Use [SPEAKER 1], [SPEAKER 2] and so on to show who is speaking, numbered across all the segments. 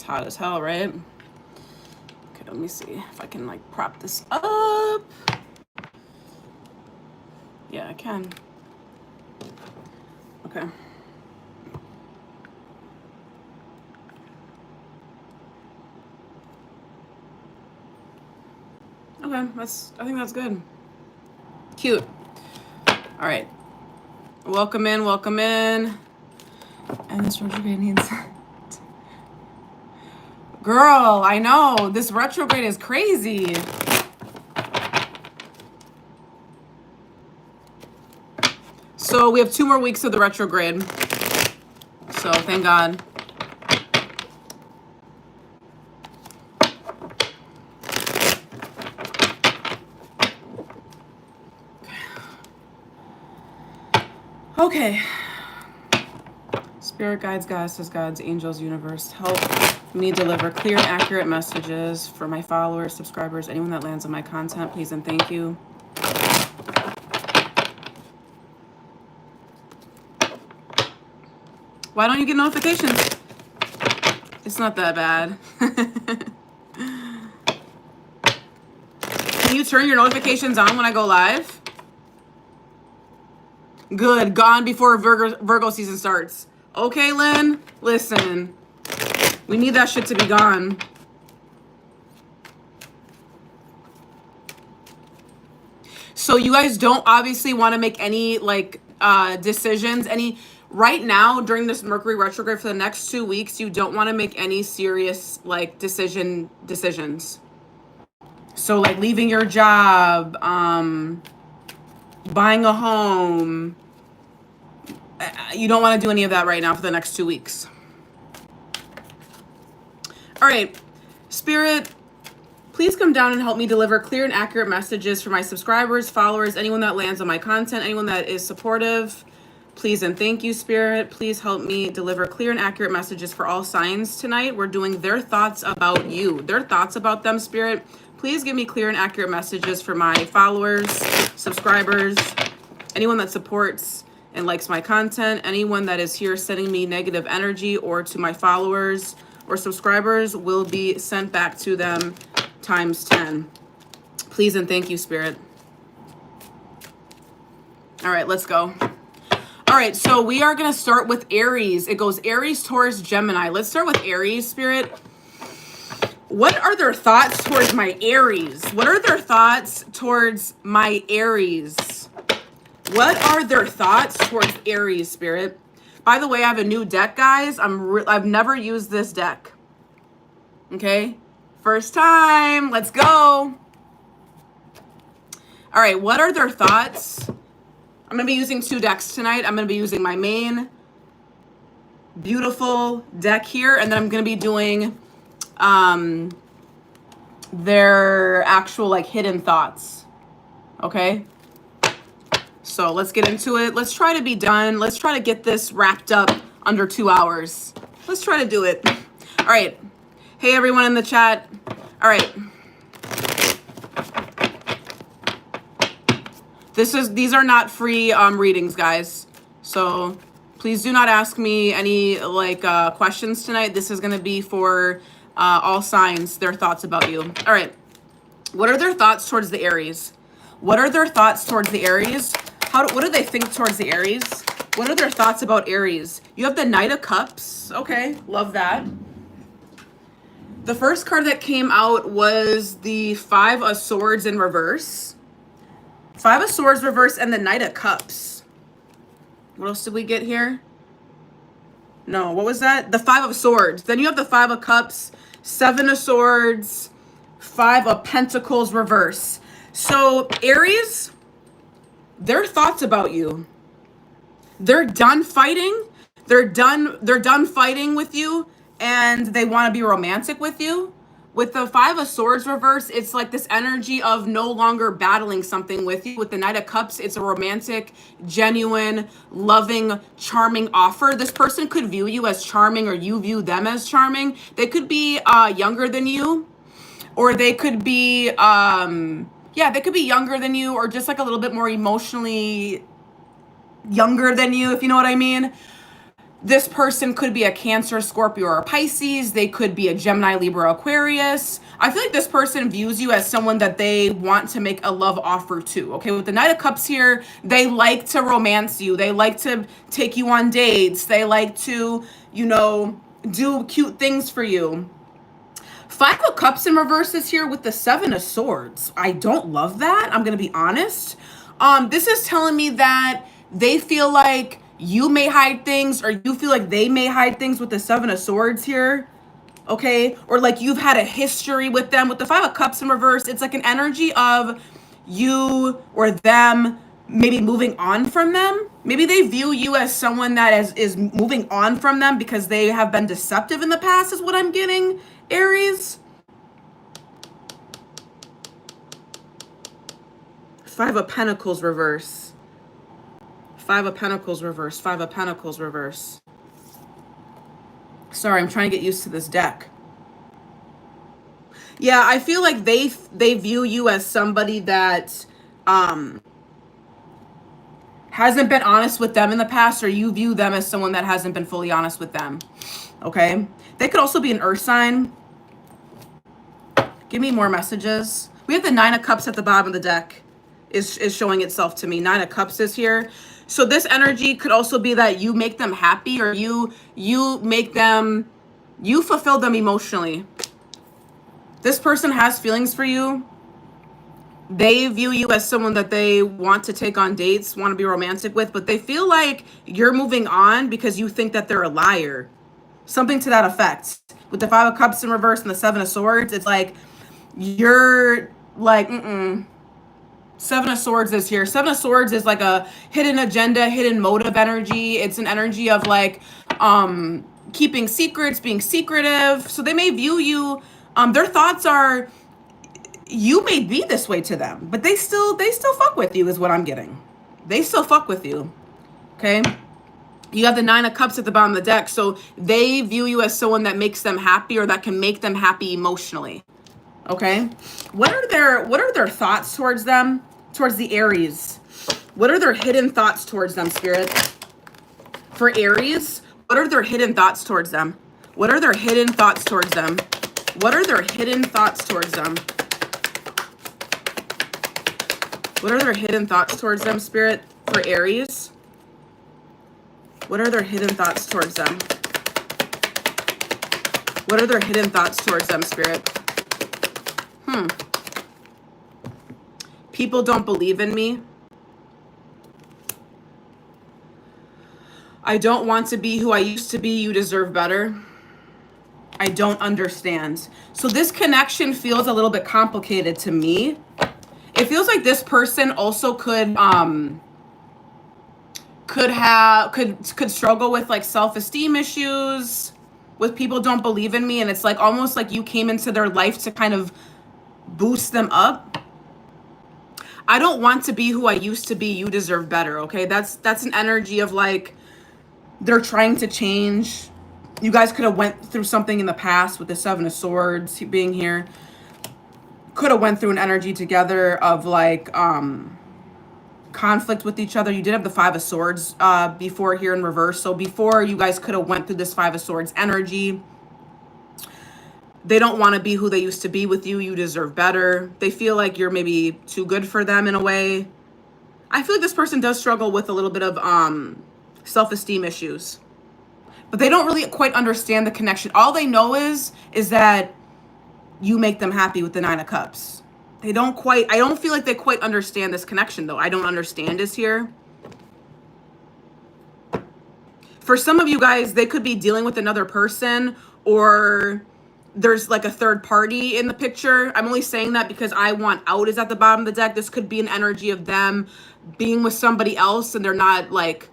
[SPEAKER 1] It's hot as hell, right? Okay, let me see if I can like prop this up. Yeah, I can. Okay. Okay, I think that's good. Cute. All right. Welcome in, welcome in. And this retrograde needs... Girl, I know. This retrograde is crazy. So we have 2 more weeks of the retrograde. So thank God. Okay. Spirit guides, goddesses, gods, angels, universe, help me deliver clear and accurate messages for my followers, subscribers, anyone that lands on my content, please and thank you. Why don't you get notifications? It's not that bad. Can you turn your notifications on when I go live? Good. Gone before Virgo season starts. Okay, Lynn. Listen. We need that shit to be gone. So you guys don't obviously want to make any like decisions. Right now during this Mercury retrograde for the next 2 weeks, you don't want to make any serious like decisions. So like leaving your job, buying a home. You don't want to do any of that right now for the next 2 weeks. All right, Spirit, please come down and help me deliver clear and accurate messages for my subscribers, followers, anyone that lands on my content, anyone that is supportive. Please and thank you, Spirit. Please help me deliver clear and accurate messages for all signs tonight. We're doing their thoughts about you, their thoughts about them, Spirit. Please give me clear and accurate messages for my followers, subscribers, anyone that supports and likes my content, anyone that is here sending me negative energy or to my followers or subscribers will be sent back to them times 10. Please and thank you, Spirit. All right, let's go. All right, so we are going to start with Aries. It goes Aries, Taurus, Gemini. Let's start with Aries, Spirit. What are their thoughts towards my Aries? What are their thoughts towards my Aries? What are their thoughts towards Aries, Spirit? By the way, I have a new deck, guys. I've never used this deck. Okay? First time. Let's go. All right, what are their thoughts? I'm going to be using 2 decks tonight. I'm going to be using my main beautiful deck here, and then I'm going to be doing their actual like hidden thoughts. Okay? So let's get into it. Let's try to be done. Let's try to get this wrapped up under 2 hours. Let's try to do it. All right. Hey, everyone in the chat. All right. These are not free readings, guys. So please do not ask me any like questions tonight. This is going to be for all signs, their thoughts about you. All right. What are their thoughts towards the Aries? What are their thoughts towards the Aries? What do they think towards the Aries? What are their thoughts about Aries? You have the Knight of Cups. Okay, love that. The first card that came out was the 5 of Swords in reverse. 5 of Swords reverse and the Knight of Cups. What else did we get here? No, what was that? The 5 of Swords. Then you have the 5 of Cups, 7 of Swords, 5 of Pentacles reverse. So Aries, their thoughts about you. They're done fighting. They're done fighting with you, and they want to be romantic with you. With the 5 of Swords reverse, it's like this energy of no longer battling something with you. With the Knight of Cups, it's a romantic, genuine, loving, charming offer. This person could view you as charming, or you view them as charming. They could be younger than you, or they could be they could be younger than you, or just like a little bit more emotionally younger than you, if you know what I mean. This person could be a Cancer, Scorpio, or a Pisces. They could be a Gemini, Libra, Aquarius. I feel like this person views you as someone that they want to make a love offer to. Okay, with the Knight of Cups here, they like to romance you. They like to take you on dates. They like to, you know, do cute things for you. Five of Cups in reverse is here with the Seven of Swords. I don't love that. I'm going to be honest. This is telling me that they feel like you may hide things, or you feel like they may hide things with the Seven of Swords here. Okay. Or like you've had a history with them. With the Five of Cups in reverse, it's like an energy of you or them maybe moving on from them. Maybe they view you as someone that is moving on from them because they have been deceptive in the past, is what I'm getting, Aries. Five of Pentacles reverse. Five of Pentacles reverse. Five of Pentacles reverse. Sorry, I'm trying to get used to this deck. Yeah, I feel like they view you as somebody that hasn't been honest with them in the past, or you view them as someone that hasn't been fully honest with them. Okay? They could also be an earth sign. Give me more messages. We have the Nine of Cups at the bottom of the deck is showing itself to me. Nine of Cups is here. So this energy could also be that you make them happy, or you make them, you fulfill them emotionally. This person has feelings for you. They view you as someone that they want to take on dates, want to be romantic with, but they feel like you're moving on because you think that they're a liar. Something to that effect. With the Five of Cups in reverse and the Seven of Swords, it's like you're like, Seven of Swords is here. Seven of Swords is like a hidden agenda, hidden motive energy. It's an energy of like keeping secrets, being secretive. So they may view you, their thoughts are, you may be this way to them, but they still fuck with you, is what I'm getting. They still fuck with you. Okay? You have the Nine of Cups at the bottom of the deck. So they view you as someone that makes them happy, or that can make them happy emotionally. Okay? What are their thoughts towards them? Towards the Aries? What are their hidden thoughts towards them, Spirit? For Aries, what are their hidden thoughts towards them? What are their hidden thoughts towards them? What are their hidden thoughts towards them? What are their hidden thoughts towards them, Spirit? For Aries? What are their hidden thoughts towards them? What are their hidden thoughts towards them, Spirit? People don't believe in me. I don't want to be who I used to be. You deserve better. I don't understand. So this connection feels a little bit complicated to me. It feels like this person also could struggle with like self-esteem issues, with people don't believe in me, and it's like almost like you came into their life to kind of boost them up. I don't want to be who I used to be. You deserve better. Okay, that's an energy of like they're trying to change. You guys could have went through something in the past with the Seven of Swords being here. Could have went through an energy together of like conflict with each other. You did have the Five of Swords before here in reverse. So before, you guys could have went through this Five of Swords energy. They don't want to be who they used to be with you. You deserve better. They feel like you're maybe too good for them in a way. I feel like this person does struggle with a little bit of self-esteem issues, but they don't really quite understand the connection. All they know is that you make them happy with the Nine of Cups. I don't feel like they quite understand this connection though. I don't understand is here. For some of you guys, they could be dealing with another person, or there's like a third party in the picture. I'm only saying that because I want out is at the bottom of the deck. This could be an energy of them being with somebody else, and they're not like,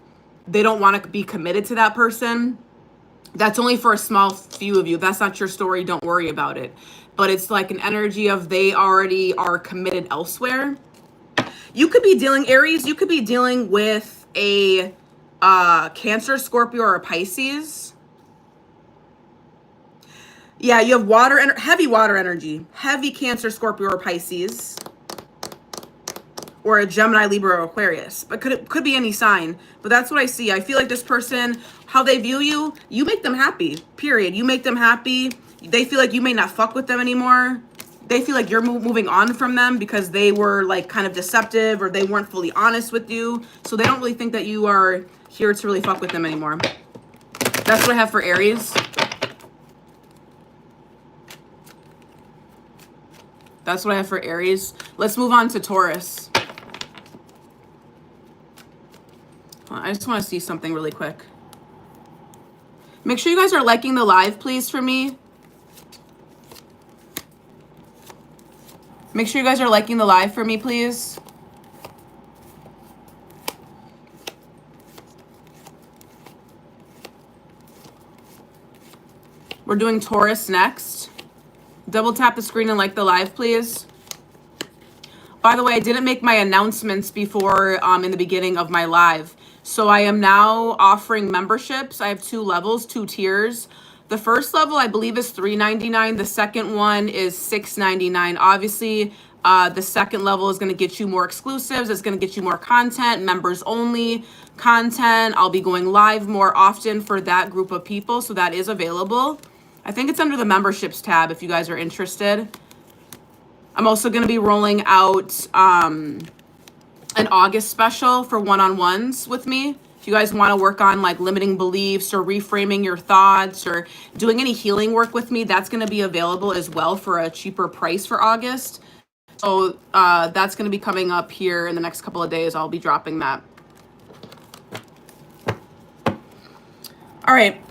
[SPEAKER 1] they don't want to be committed to that person. That's only for a small few of you. If that's not your story, don't worry about it. But it's like an energy of they already are committed elsewhere. You could be dealing, Aries, you could be dealing with a Cancer, Scorpio, or a Pisces. Yeah, you have heavy water energy. Heavy Cancer, Scorpio, or Pisces. or a Gemini, Libra, or Aquarius, but could be any sign. But that's what I see. I feel like this person, how they view you, you make them happy, period. You make them happy. They feel like you may not fuck with them anymore. They feel like you're moving on from them because they were like kind of deceptive or they weren't fully honest with you. So they don't really think that you are here to really fuck with them anymore. That's what I have for Aries. That's what I have for Aries. Let's move on to Taurus. I just want to see something really quick. Make sure you guys are liking the live, please, for me. Make sure you guys are liking the live for me, please. We're doing Taurus next. Double tap the screen and like the live, please. By the way, I didn't make my announcements before in the beginning of my live. So I am now offering memberships. I have 2 levels, 2 tiers. The first level, I believe, is $3.99. The second one is $6.99. Obviously, the second level is going to get you more exclusives. It's going to get you more content, members only content. I'll be going live more often for that group of people. So that is available. I think it's under the memberships tab if you guys are interested. I'm also going to be rolling out an August special for one-on-ones with me. If you guys want to work on like limiting beliefs or reframing your thoughts or doing any healing work with me, that's going to be available as well for a cheaper price for August. So that's going to be coming up here in the next couple of days. I'll be dropping that. All right.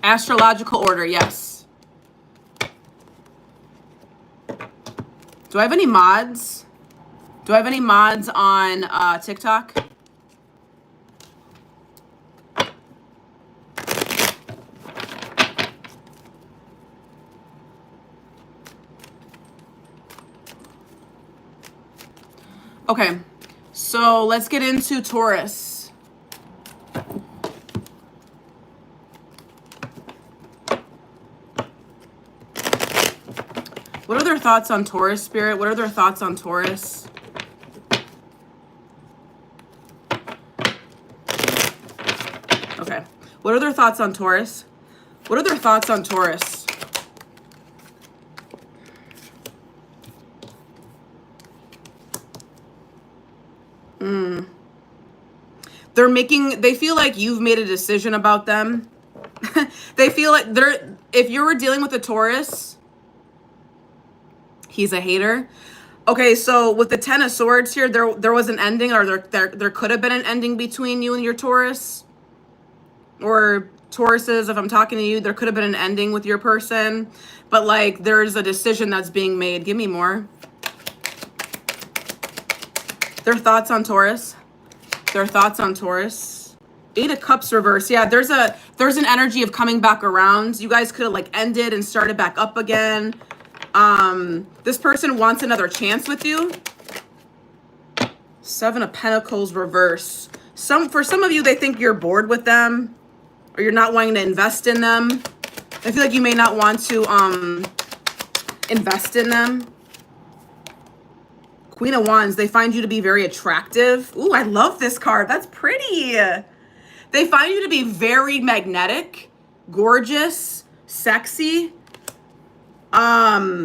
[SPEAKER 1] Astrological order, yes. Do I have any mods? Do I have any mods on TikTok? Okay, so let's get into Taurus. What are their thoughts on Taurus, Spirit? What are their thoughts on Taurus? Okay. What are their thoughts on Taurus? What are their thoughts on Taurus? They feel like you've made a decision about them. They feel like if you were dealing with a Taurus, he's a hater. Okay, so with the Ten of Swords here, there was an ending, or there could have been an ending between you and your Taurus. Or Tauruses, if I'm talking to you, there could have been an ending with your person. But like, there's a decision that's being made. Give me more. Their thoughts on Taurus. Their thoughts on Taurus. 8 of Cups reverse. Yeah, there's an energy of coming back around. You guys could have like ended and started back up again. This person wants another chance with you. 7 of Pentacles reverse. For some of you, they think you're bored with them or you're not wanting to invest in them. I feel like you may not want to invest in them. Queen of Wands, they find you to be very attractive. Ooh, I love this card. That's pretty. They find you to be very magnetic, gorgeous, sexy. By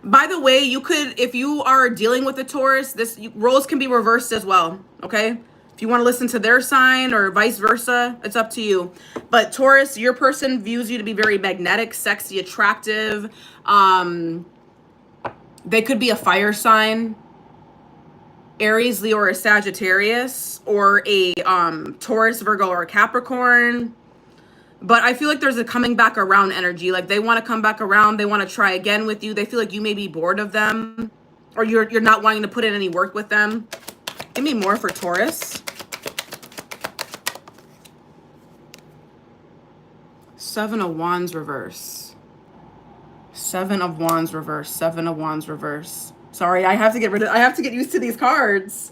[SPEAKER 1] the way, you could, if you are dealing with a Taurus, roles can be reversed as well, okay? If you want to listen to their sign or vice versa, it's up to you. But Taurus, your person views you to be very magnetic, sexy, attractive. They could be a fire sign, Aries, Leo, or a Sagittarius, or a Taurus, Virgo, or a Capricorn. But I feel like there's a coming back around energy. Like they want to come back around. They want to try again with you. They feel like you may be bored of them, or you're not wanting to put in any work with them. Give me more for Taurus. 7 of Wands reverse. 7 of Wands reverse. 7 of Wands reverse. Sorry, I have to get used to these cards.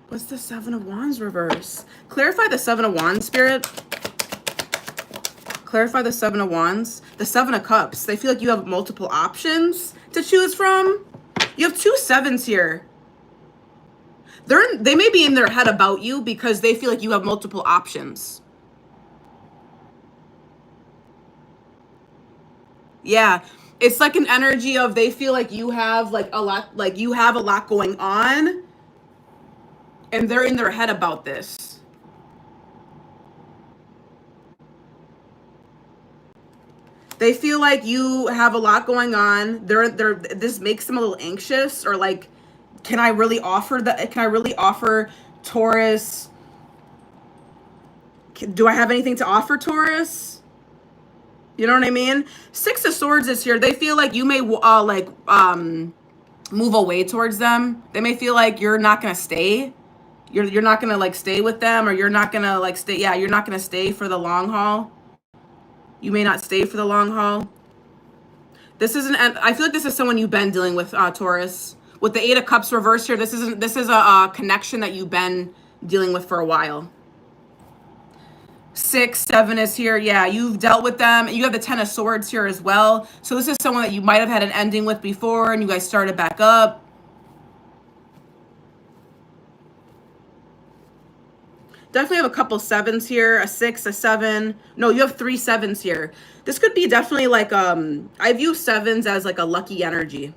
[SPEAKER 1] What What's the Seven of Wands reverse? Clarify the Seven of Wands, Spirit. Clarify the Seven of Wands. The Seven of Cups. They feel like you have multiple options to choose from. You have 2 sevens here. They may be in their head about you because they feel like you have multiple options. Yeah, it's like an energy of they feel like you have like a lot, like you have a lot going on, and they're in their head about this. They feel like you have a lot going on. This makes them a little anxious, or like, can I really offer that? Can I really offer Taurus? Do I have anything to offer Taurus? You know what I mean? 6 of Swords is here. They feel like you may move away towards them. They may feel like you're not gonna stay. You're not gonna like stay with them, or you're not gonna like stay. Yeah, you're not gonna stay for the long haul. You may not stay for the long haul. This isn't. I feel like this is someone you've been dealing with, Taurus. With the 8 of Cups reversed here, this is a connection that you've been dealing with for a while. 6, 7 is here. Yeah, you've dealt with them. You have the 10 of Swords here as well. So this is someone that you might have had an ending with before, and you guys started back up. Definitely have a couple 7s here. A 6, a 7. No, you have 3 7s here. This could be definitely like, I view 7s as like a lucky energy.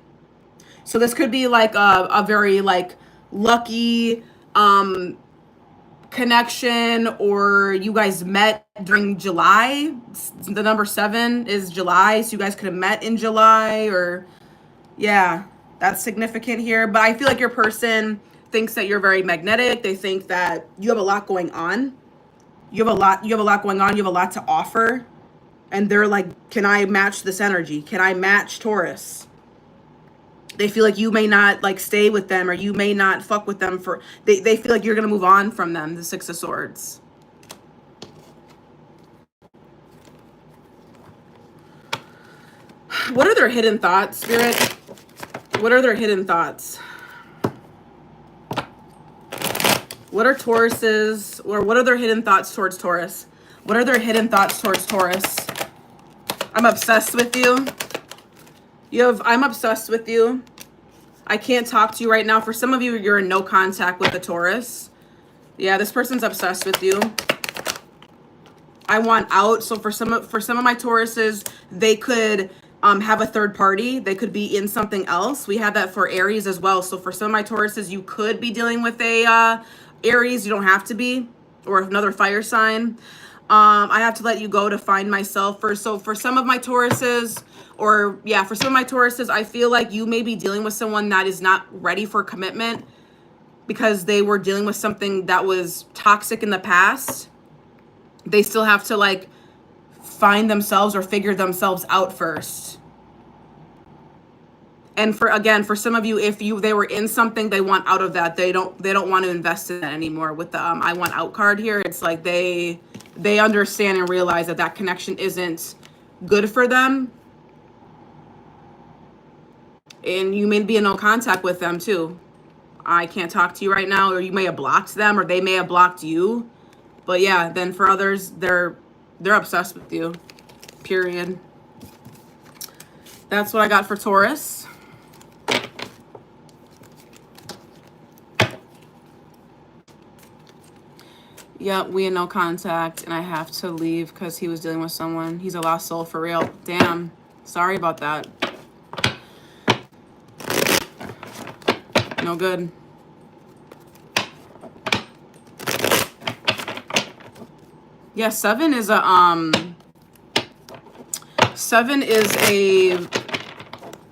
[SPEAKER 1] So this could be like a very like lucky, connection, or you guys met during July. The number 7 is July, so you guys could have met in July, or yeah, that's significant here. But I feel like your person thinks that you're very magnetic. They think that you have a lot going on. You have a lot going on. You have a lot to offer. And they're like, can I match this energy? Can I match Taurus? They feel like you may not like stay with them, or you may not fuck with them for, they feel like you're going to move on from them, the 6 of Swords. What are their hidden thoughts, Spirit? What are their hidden thoughts? What are Taurus's, or what are their hidden thoughts towards Taurus? What are their hidden thoughts towards Taurus? I'm obsessed with you. I'm obsessed with you. I can't talk to you right now. For some of you, you're in no contact with the Taurus. Yeah, this person's obsessed with you. I want out. So for some of my Tauruses, they could have a third party. They could be in something else. We have that for Aries as well. So for some of my Tauruses, you could be dealing with a Aries. You don't have to be, or another fire sign. I have to let you go to find myself. So for some of my Tauruses, for some of my Tauruses, I feel like you may be dealing with someone that is not ready for commitment because they were dealing with something that was toxic in the past. They still have to like find themselves or figure themselves out first. And for some of you, if they were in something, they want out of that. They don't want to invest in that anymore. With the I want out card here, it's like they understand and realize that connection isn't good for them. And you may be in no contact with them too. I can't talk to you right now, or you may have blocked them, or they may have blocked you. But yeah, then for others, they're obsessed with you. Period. That's what I got for Taurus. Yeah, we in no contact, and I have to leave because he was dealing with someone. He's a lost soul for real. Damn. Sorry about that. No good. Yeah, 7 is a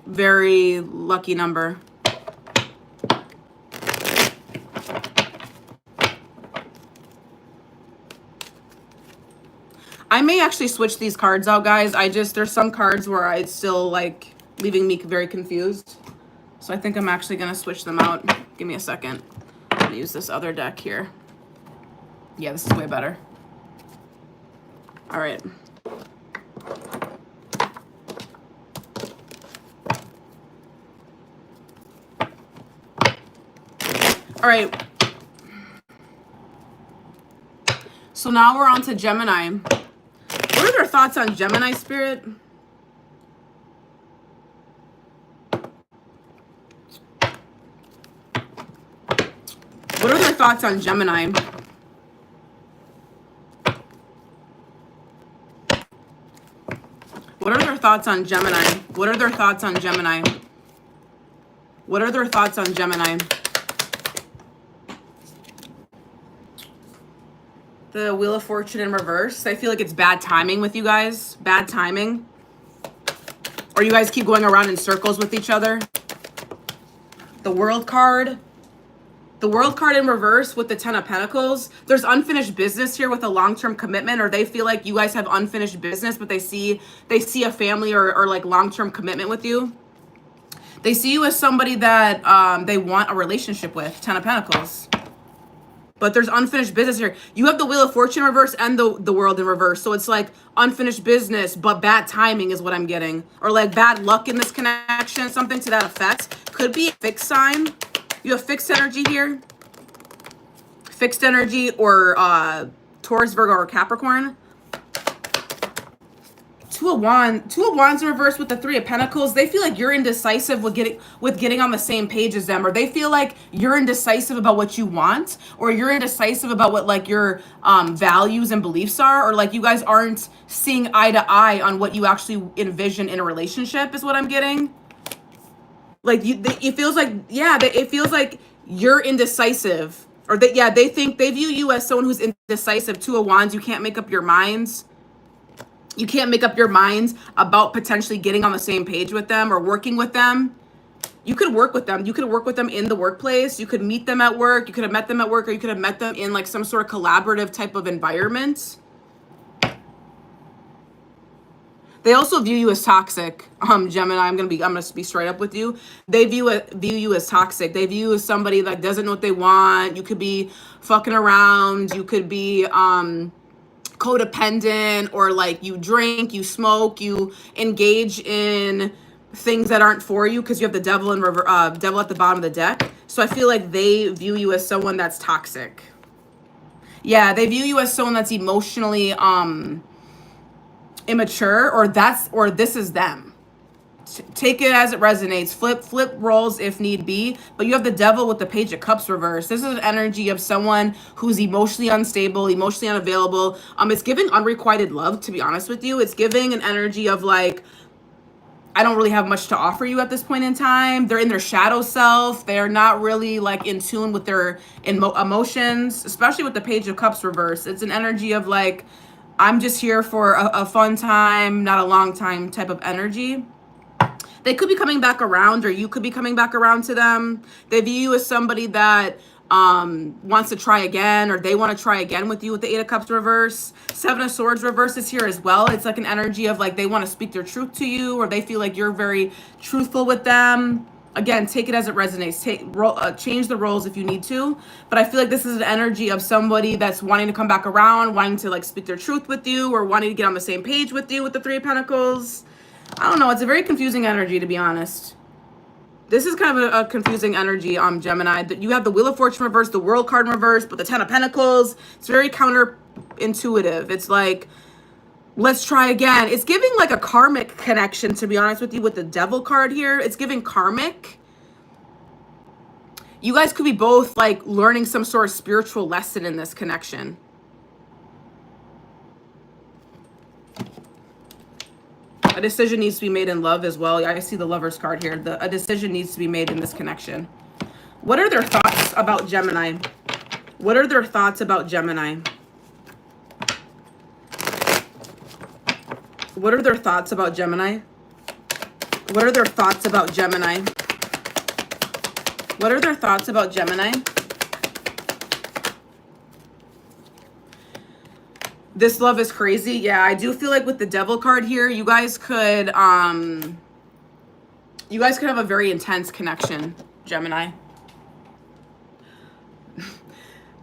[SPEAKER 1] very lucky number. I may actually switch these cards out, guys. There's some cards where it's still like leaving me very confused. So I think I'm actually going to switch them out. Give me a second. I'm going to use this other deck here. Yeah, this is way better. All right. All right. So now we're on to Gemini. What are their thoughts on Gemini, Spirit? What are their thoughts on Gemini? What are their thoughts on Gemini? What are their thoughts on Gemini? What are their thoughts on Gemini? The Wheel of Fortune in reverse. I feel like it's bad timing with you guys. Bad timing. Or you guys keep going around in circles with each other. The World card. The World card in reverse with the Ten of Pentacles. There's unfinished business here with a long-term commitment, or they feel like you guys have unfinished business, but they see a family or like long-term commitment with you. They see you as somebody that they want a relationship with. Ten of Pentacles. But there's unfinished business here. You have the Wheel of Fortune in reverse and the World in reverse. So it's like unfinished business, but bad timing is what I'm getting. Or like bad luck in this connection, something to that effect. Could be a fixed sign. You have fixed energy here. Fixed energy or Taurus, Virgo, or Capricorn. Two of Wands in reverse with the Three of Pentacles. They feel like you're indecisive with getting on the same page as them, or they feel like you're indecisive about what you want, or you're indecisive about what like your values and beliefs are, or like you guys aren't seeing eye to eye on what you actually envision in a relationship is what I'm getting. Like it feels like, yeah, it feels like you're indecisive, or they view you as someone who's indecisive. Two of Wands, you can't make up your minds. You can't make up your minds about potentially getting on the same page with them or working with them. You could work with them. You could work with them in the workplace. You could meet them at work. You could have met them at work, or you could have met them in like some sort of collaborative type of environment. They also view you as toxic, Gemini. I'm gonna be straight up with you. They view you as toxic. They view you as somebody that doesn't know what they want. You could be fucking around. You could be codependent, or like you drink, you smoke, you engage in things that aren't for you because you have the devil and devil at the bottom of the deck. So I feel like they view you as someone that's toxic. Yeah, they view you as someone that's emotionally immature, or this is them. Take it as it resonates. Flip roles if need be. But you have the devil with the Page of Cups reverse. This is an energy of someone who's emotionally unstable, emotionally unavailable. It's giving unrequited love, to be honest with you. It's giving an energy of like, I don't really have much to offer you at this point in time. They're in their shadow self. They're not really like in tune with their emotions, especially with the Page of Cups reverse. It's an energy of like, I'm just here for a fun time, not a long time type of energy. They could be coming back around, or you could be coming back around to them. They view you as somebody that wants to try again, or they want to try again with you with the Eight of Cups reverse. Seven of Swords reverse is here as well. It's like an energy of like they want to speak their truth to you, or they feel like you're very truthful with them. Again, take it as it resonates. Change the roles if you need to. But I feel like this is an energy of somebody that's wanting to come back around, wanting to like speak their truth with you, or wanting to get on the same page with you with the Three of Pentacles. I don't know. It's a very confusing energy, to be honest. This is kind of a confusing energy, Gemini. You have the Wheel of Fortune reverse, the World card in reverse, but the Ten of Pentacles. It's very counterintuitive. It's like, let's try again. It's giving like a karmic connection, to be honest with you, with the Devil card here. It's giving karmic. You guys could be both like learning some sort of spiritual lesson in this connection. A decision needs to be made in love as well. I see the Lovers card here. A decision needs to be made in this connection. What are their thoughts about Gemini? What are their thoughts about Gemini? What are their thoughts about Gemini? What are their thoughts about Gemini? What are their thoughts about Gemini? This love is crazy. Yeah, I do feel like with the Devil card here, you guys could have a very intense connection, Gemini.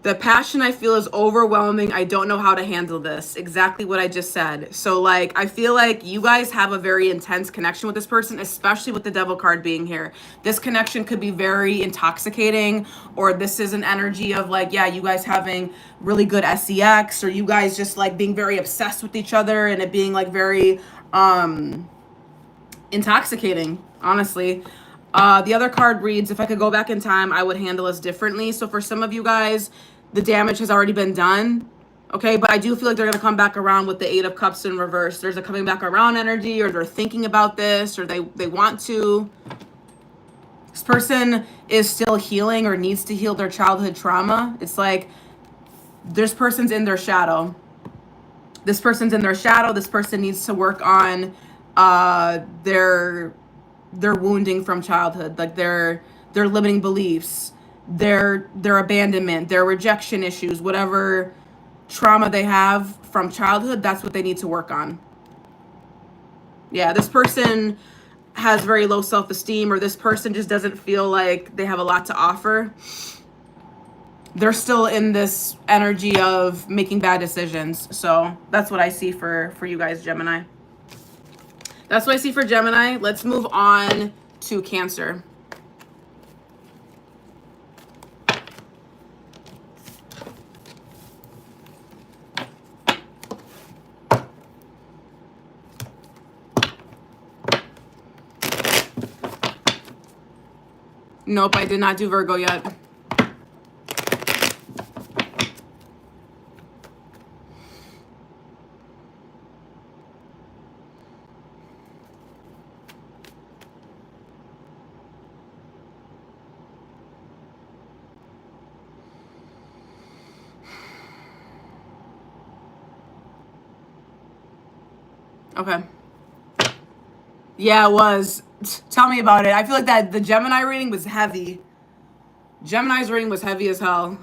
[SPEAKER 1] The passion I feel is overwhelming. I don't know how to handle this. Exactly what I just said. So like, I feel like you guys have a very intense connection with this person, especially with the devil card being here. This connection could be very intoxicating, or this is an energy of like, yeah, you guys having really good sex, or you guys just like being very obsessed with each other and it being like very intoxicating, honestly. The other card reads, if I could go back in time, I would handle this differently. So for some of you guys, the damage has already been done. Okay, but I do feel like they're going to come back around with the Eight of Cups in reverse. There's a coming back around energy, or they're thinking about this, or they want to. This person is still healing or needs to heal their childhood trauma. It's like this person's in their shadow. This person's in their shadow. This person needs to work on their wounding from childhood, like their limiting beliefs, their abandonment, their rejection issues, whatever trauma they have from childhood, that's what they need to work on. Yeah, this person has very low self-esteem, or this person just doesn't feel like they have a lot to offer. They're still in this energy of making bad decisions. So that's what I see for you guys, Gemini. That's what I see for Gemini. Let's move on to Cancer. Nope, I did not do Virgo yet. Okay. Yeah, it was. Tell me about it. I feel like that the Gemini reading was heavy. Gemini's reading was heavy as hell.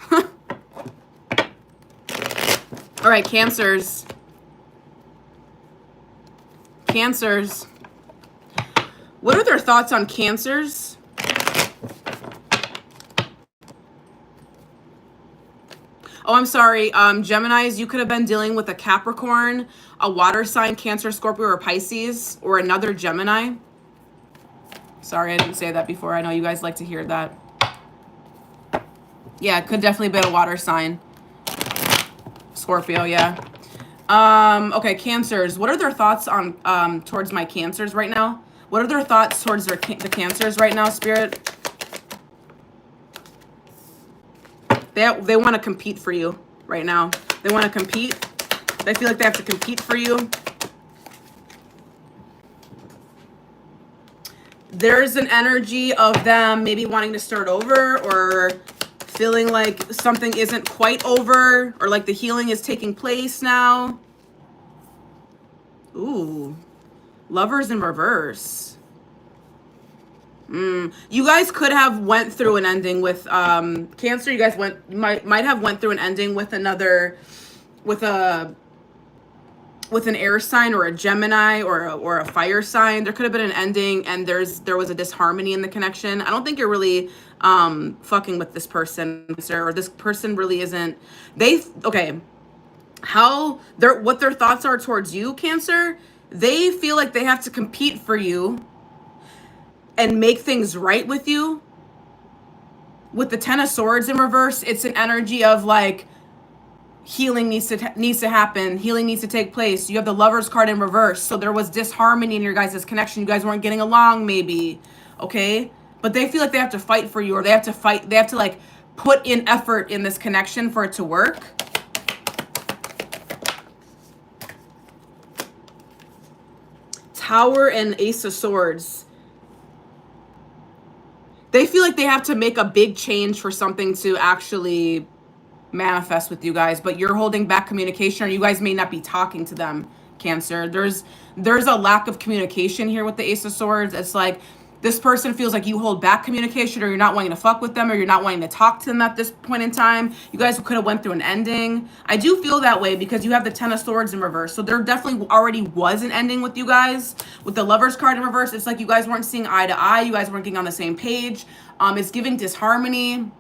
[SPEAKER 1] All right, Cancers. Cancers. What are their thoughts on Cancers? Oh, I'm sorry. Geminis, you could have been dealing with a Capricorn, a water sign, Cancer, Scorpio, or Pisces, or another Gemini. Sorry, I didn't say that before. I know you guys like to hear that. Yeah, it could definitely be a water sign. Scorpio, yeah. Okay, Cancers. What are their thoughts on towards my Cancers right now? What are their thoughts towards the Cancers right now, Spirit? They want to compete for you right now. They want to compete. They feel like they have to compete for you. There's an energy of them maybe wanting to start over, or feeling like something isn't quite over, or like the healing is taking place now. Ooh, Lovers in reverse. You guys could have went through an ending with Cancer. You guys might have went through an ending with another, with an air sign, or a Gemini, or a fire sign. There could have been an ending, and there was a disharmony in the connection. I don't think you're really fucking with this person, sir, or this person really isn't. Okay. What their thoughts are towards you, Cancer? They feel like they have to compete for you and make things right with you. With the Ten of Swords in reverse, it's an energy of like healing needs to happen. Healing needs to take place. You have the Lovers card in reverse. So there was disharmony in your guys' connection. You guys weren't getting along maybe. Okay? But they feel like they have to fight for you, or they have to like put in effort in this connection for it to work. Tower and Ace of Swords. They feel like they have to make a big change for something to actually manifest with you guys, but you're holding back communication, or you guys may not be talking to them, Cancer. There's a lack of communication here with the Ace of Swords. It's like this person feels like you hold back communication, or you're not wanting to fuck with them, or you're not wanting to talk to them at this point in time. You guys could have went through an ending. I do feel that way because you have the Ten of Swords in reverse. So there definitely already was an ending with you guys. With the Lovers card in reverse, it's like you guys weren't seeing eye to eye. You guys weren't getting on the same page. It's giving disharmony.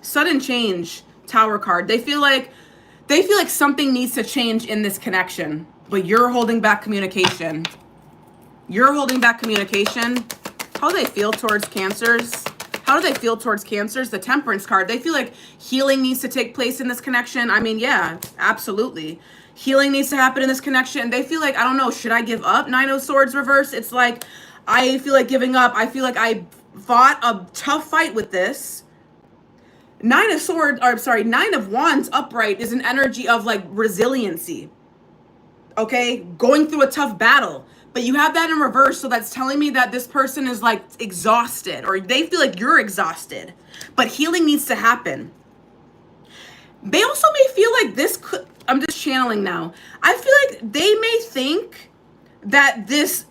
[SPEAKER 1] Sudden change, Tower card. They feel like something needs to change in this connection, but you're holding back communication. You're holding back communication. How do they feel towards Cancers? How do they feel towards Cancers? The Temperance card. They feel like healing needs to take place in this connection. I mean, yeah, absolutely. Healing needs to happen in this connection. They feel like, I don't know, should I give up? Nine of Swords reverse. It's like, I feel like giving up. I feel like I fought a tough fight with this. Nine of Wands upright is an energy of like resiliency. Okay, going through a tough battle. But you have that in reverse, so that's telling me that this person is like exhausted, or they feel like you're exhausted. But healing needs to happen. They also may feel like this could, I'm just channeling now. I feel like they may think that this,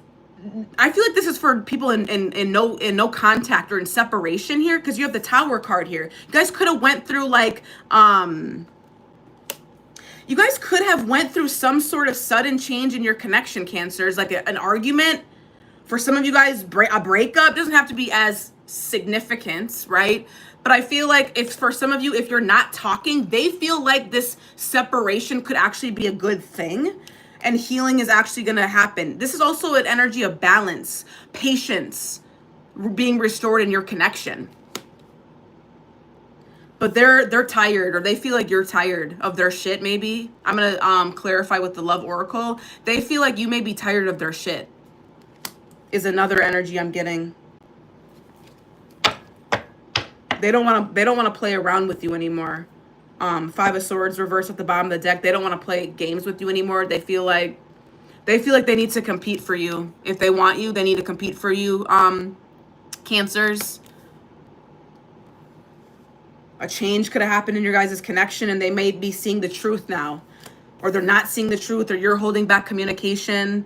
[SPEAKER 1] I feel like this is for people in no contact or in separation here, because you have the Tower card here. You guys could have went through like, you guys could have went through some sort of sudden change in your connection, Cancers, like an argument. For some of you guys, a breakup doesn't have to be as significant, right? But I feel like if for some of you, if you're not talking, they feel like this separation could actually be a good thing and healing is actually going to happen. This is also an energy of balance, patience, being restored in your connection. But they're tired, or they feel like you're tired of their shit, maybe. I'm going to clarify with the Love Oracle. They feel like you may be tired of their shit, is another energy I'm getting. They don't want to play around with you anymore. Five of Swords reverse at the bottom of the deck. They don't want to play games with you anymore. They feel like they need to compete for you. If they want you, they need to compete for you. Cancers. A change could have happened in your guys' connection, and they may be seeing the truth now. Or they're not seeing the truth, or you're holding back communication.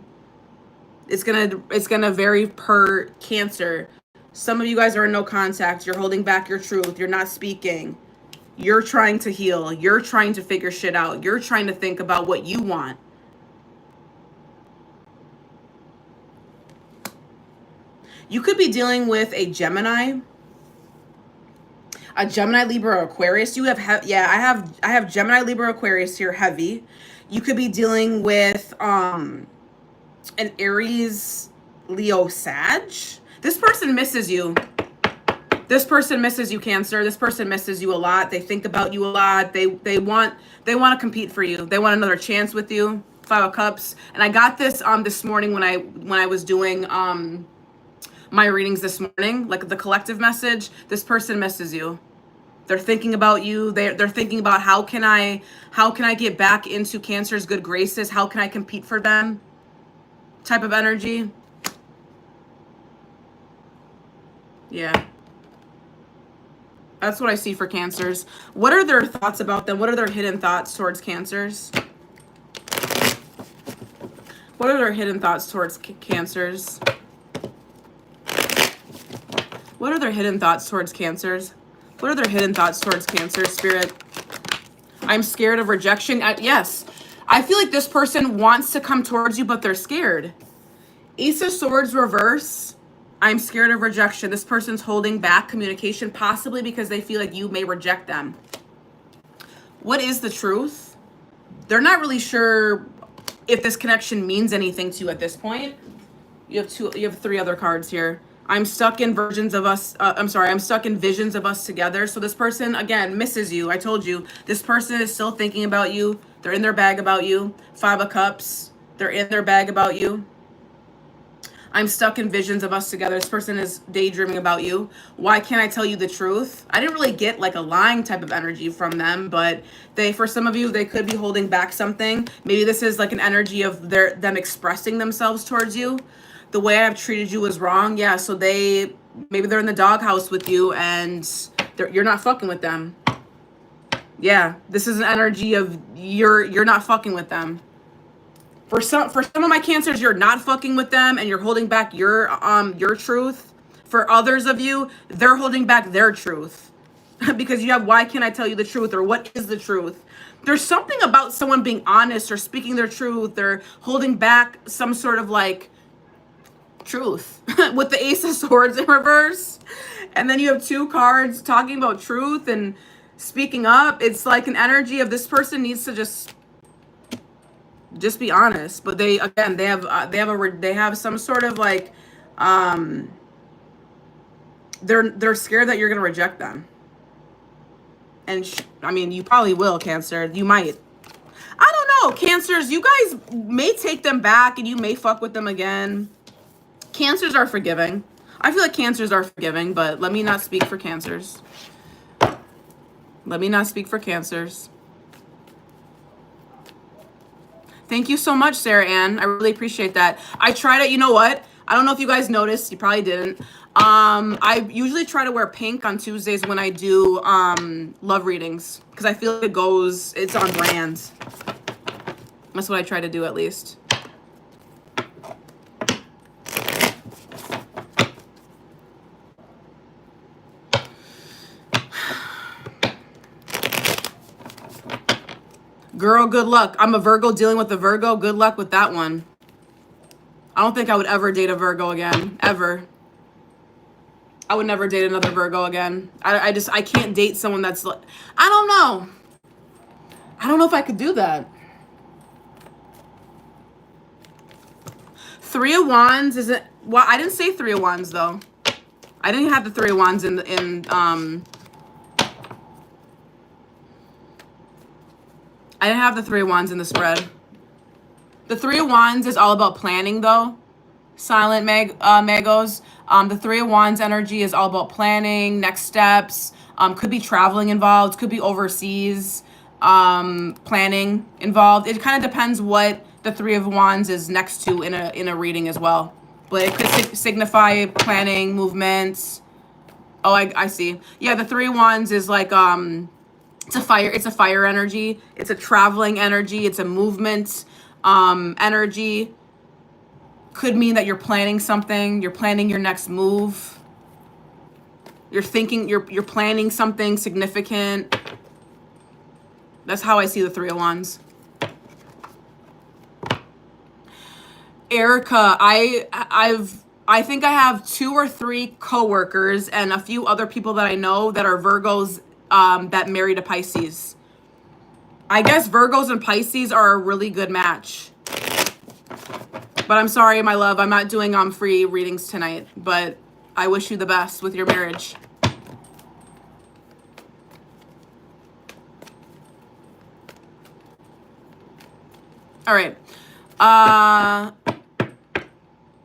[SPEAKER 1] It's gonna vary per Cancer. Some of you guys are in no contact. You're holding back your truth. You're not speaking. You're trying to heal. You're trying to figure shit out. You're trying to think about what you want. You could be dealing with a Gemini. A Gemini, Libra, Aquarius. You have, I have Gemini, Libra, Aquarius here, heavy. You could be dealing with an Aries, Leo, Sag. This person misses you. This person misses you, Cancer. This person misses you a lot. They think about you a lot. They want to compete for you. They want another chance with you. Five of Cups. And I got this this morning when I was doing my readings this morning, like the collective message. This person misses you. They're thinking about you. They're thinking about how can I get back into Cancer's good graces? How can I compete for them? Type of energy. Yeah. That's what I see for Cancers. What are their thoughts about them? What are their hidden thoughts towards Cancers? What are their hidden thoughts towards Cancers? What are their hidden thoughts towards Cancers? What are their hidden thoughts towards Cancer, Spirit? I'm scared of rejection. Yes. I feel like this person wants to come towards you, but they're scared. Ace of Swords reverse. I'm scared of rejection. This person's holding back communication, possibly because they feel like you may reject them. What is the truth? They're not really sure if this connection means anything to you at this point. You have three other cards here. I'm stuck in visions of us. I'm stuck in visions of us together. So this person, again, misses you. I told you, this person is still thinking about you. They're in their bag about you. Five of Cups. They're in their bag about you. I'm stuck in visions of us together. This person is daydreaming about you. Why can't I tell you the truth? I didn't really get like a lying type of energy from them, but for some of you, they could be holding back something. Maybe this is like an energy of them expressing themselves towards you. The way I've treated you was wrong. Yeah, so maybe they're in the doghouse with you and you're not fucking with them. Yeah, this is an energy of you're not fucking with them. For some of my Cancers, you're not fucking with them and you're holding back your truth. For others of you, they're holding back their truth. Because you have, why can't I tell you the truth? Or what is the truth? There's something about someone being honest or speaking their truth. They're holding back some sort of like truth with the Ace of Swords in reverse. And then you have two cards talking about truth, and speaking up. It's like an energy of this person needs to just be honest. But they, again, they have some sort of like, they're scared that you're gonna reject them. And I mean, you probably will, Cancer. You might. I don't know, Cancers. You guys may take them back, and you may fuck with them again. Cancers are forgiving. I feel like Cancers are forgiving, but let me not speak for Cancers. Let me not speak for Cancers. Thank you so much, Sarah Ann. I really appreciate that. I try to, you know what? I don't know if you guys noticed. You probably didn't. I usually try to wear pink on Tuesdays when I do love readings, because I feel like it's on brand. That's what I try to do, at least. Girl, good luck. I'm a Virgo dealing with a Virgo. Good luck with that one. I don't think I would ever date a Virgo again. Ever. I would never date another Virgo again. I can't date someone that's like, I don't know. I don't know if I could do that. Three of Wands isn't, well, I didn't say Three of Wands though. I didn't have the Three of Wands in I didn't have the Three of Wands in the spread. The Three of Wands is all about planning though. Silent Magos. The Three of Wands energy is all about planning, next steps. Could be traveling involved, could be overseas, planning involved. It kind of depends what the Three of Wands is next to in a reading as well. But it could signify planning, movements. Oh, I see. Yeah, the Three of Wands is like it's a fire energy. It's a traveling energy. It's a movement energy. Could mean that you're planning something. You're planning your next move. You're thinking, you're planning something significant. That's how I see the Three of Wands. Erica, I think I have 2 or 3 coworkers and a few other people that I know that are Virgos that married a Pisces. I guess Virgos and Pisces are a really good match. But I'm sorry, my love, I'm not doing free readings tonight, but I wish you the best with your marriage. All right.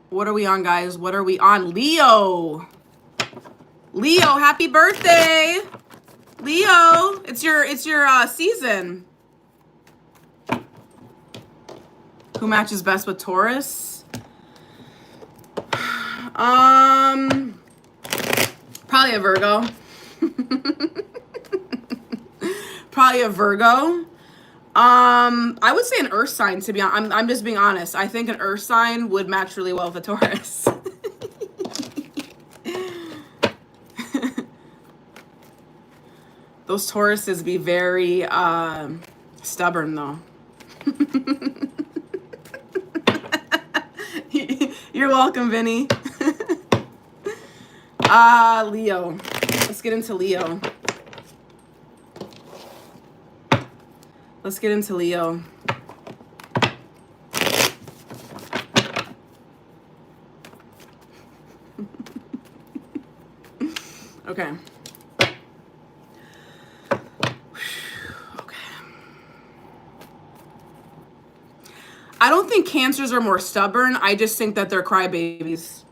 [SPEAKER 1] What are we on, guys? What are we on? Leo. Leo, happy birthday. Leo, it's your season. Who matches best with Taurus? Probably a Virgo. Probably a Virgo. I would say an earth sign, to be honest. I'm just being honest. I think an earth sign would match really well with a Taurus. Those Tauruses be very stubborn though. You're welcome, Vinny. Leo. Let's get into Leo. Let's get into Leo. Okay. I don't think Cancers are more stubborn. I just think that they're crybabies.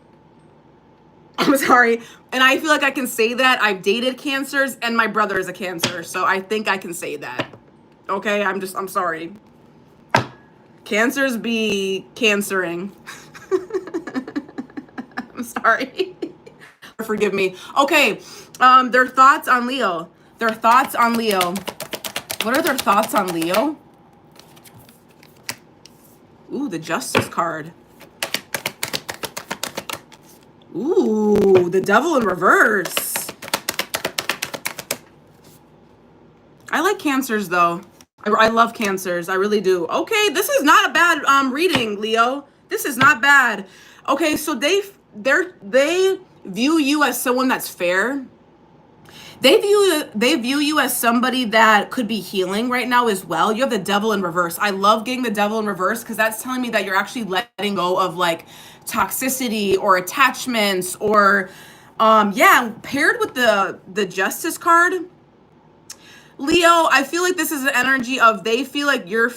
[SPEAKER 1] I'm sorry. And I feel like I can say that. I've dated Cancers and my brother is a Cancer. So I think I can say that. Okay? I'm sorry. Cancers be cancering. I'm sorry. Forgive me. Okay. Their thoughts on Leo. Their thoughts on Leo. What are their thoughts on Leo? Ooh, the Justice card. Ooh, the Devil in reverse. I like Cancers, though. I love Cancers. I really do. Okay, this is not a bad reading, Leo. This is not bad. Okay, so they view you as someone that's fair. They view you as somebody that could be healing right now as well. You have the devil in reverse. I love getting the devil in reverse because that's telling me that you're actually letting go of like toxicity or attachments or yeah, paired with the justice card. Leo, I feel like this is an energy of they feel like you're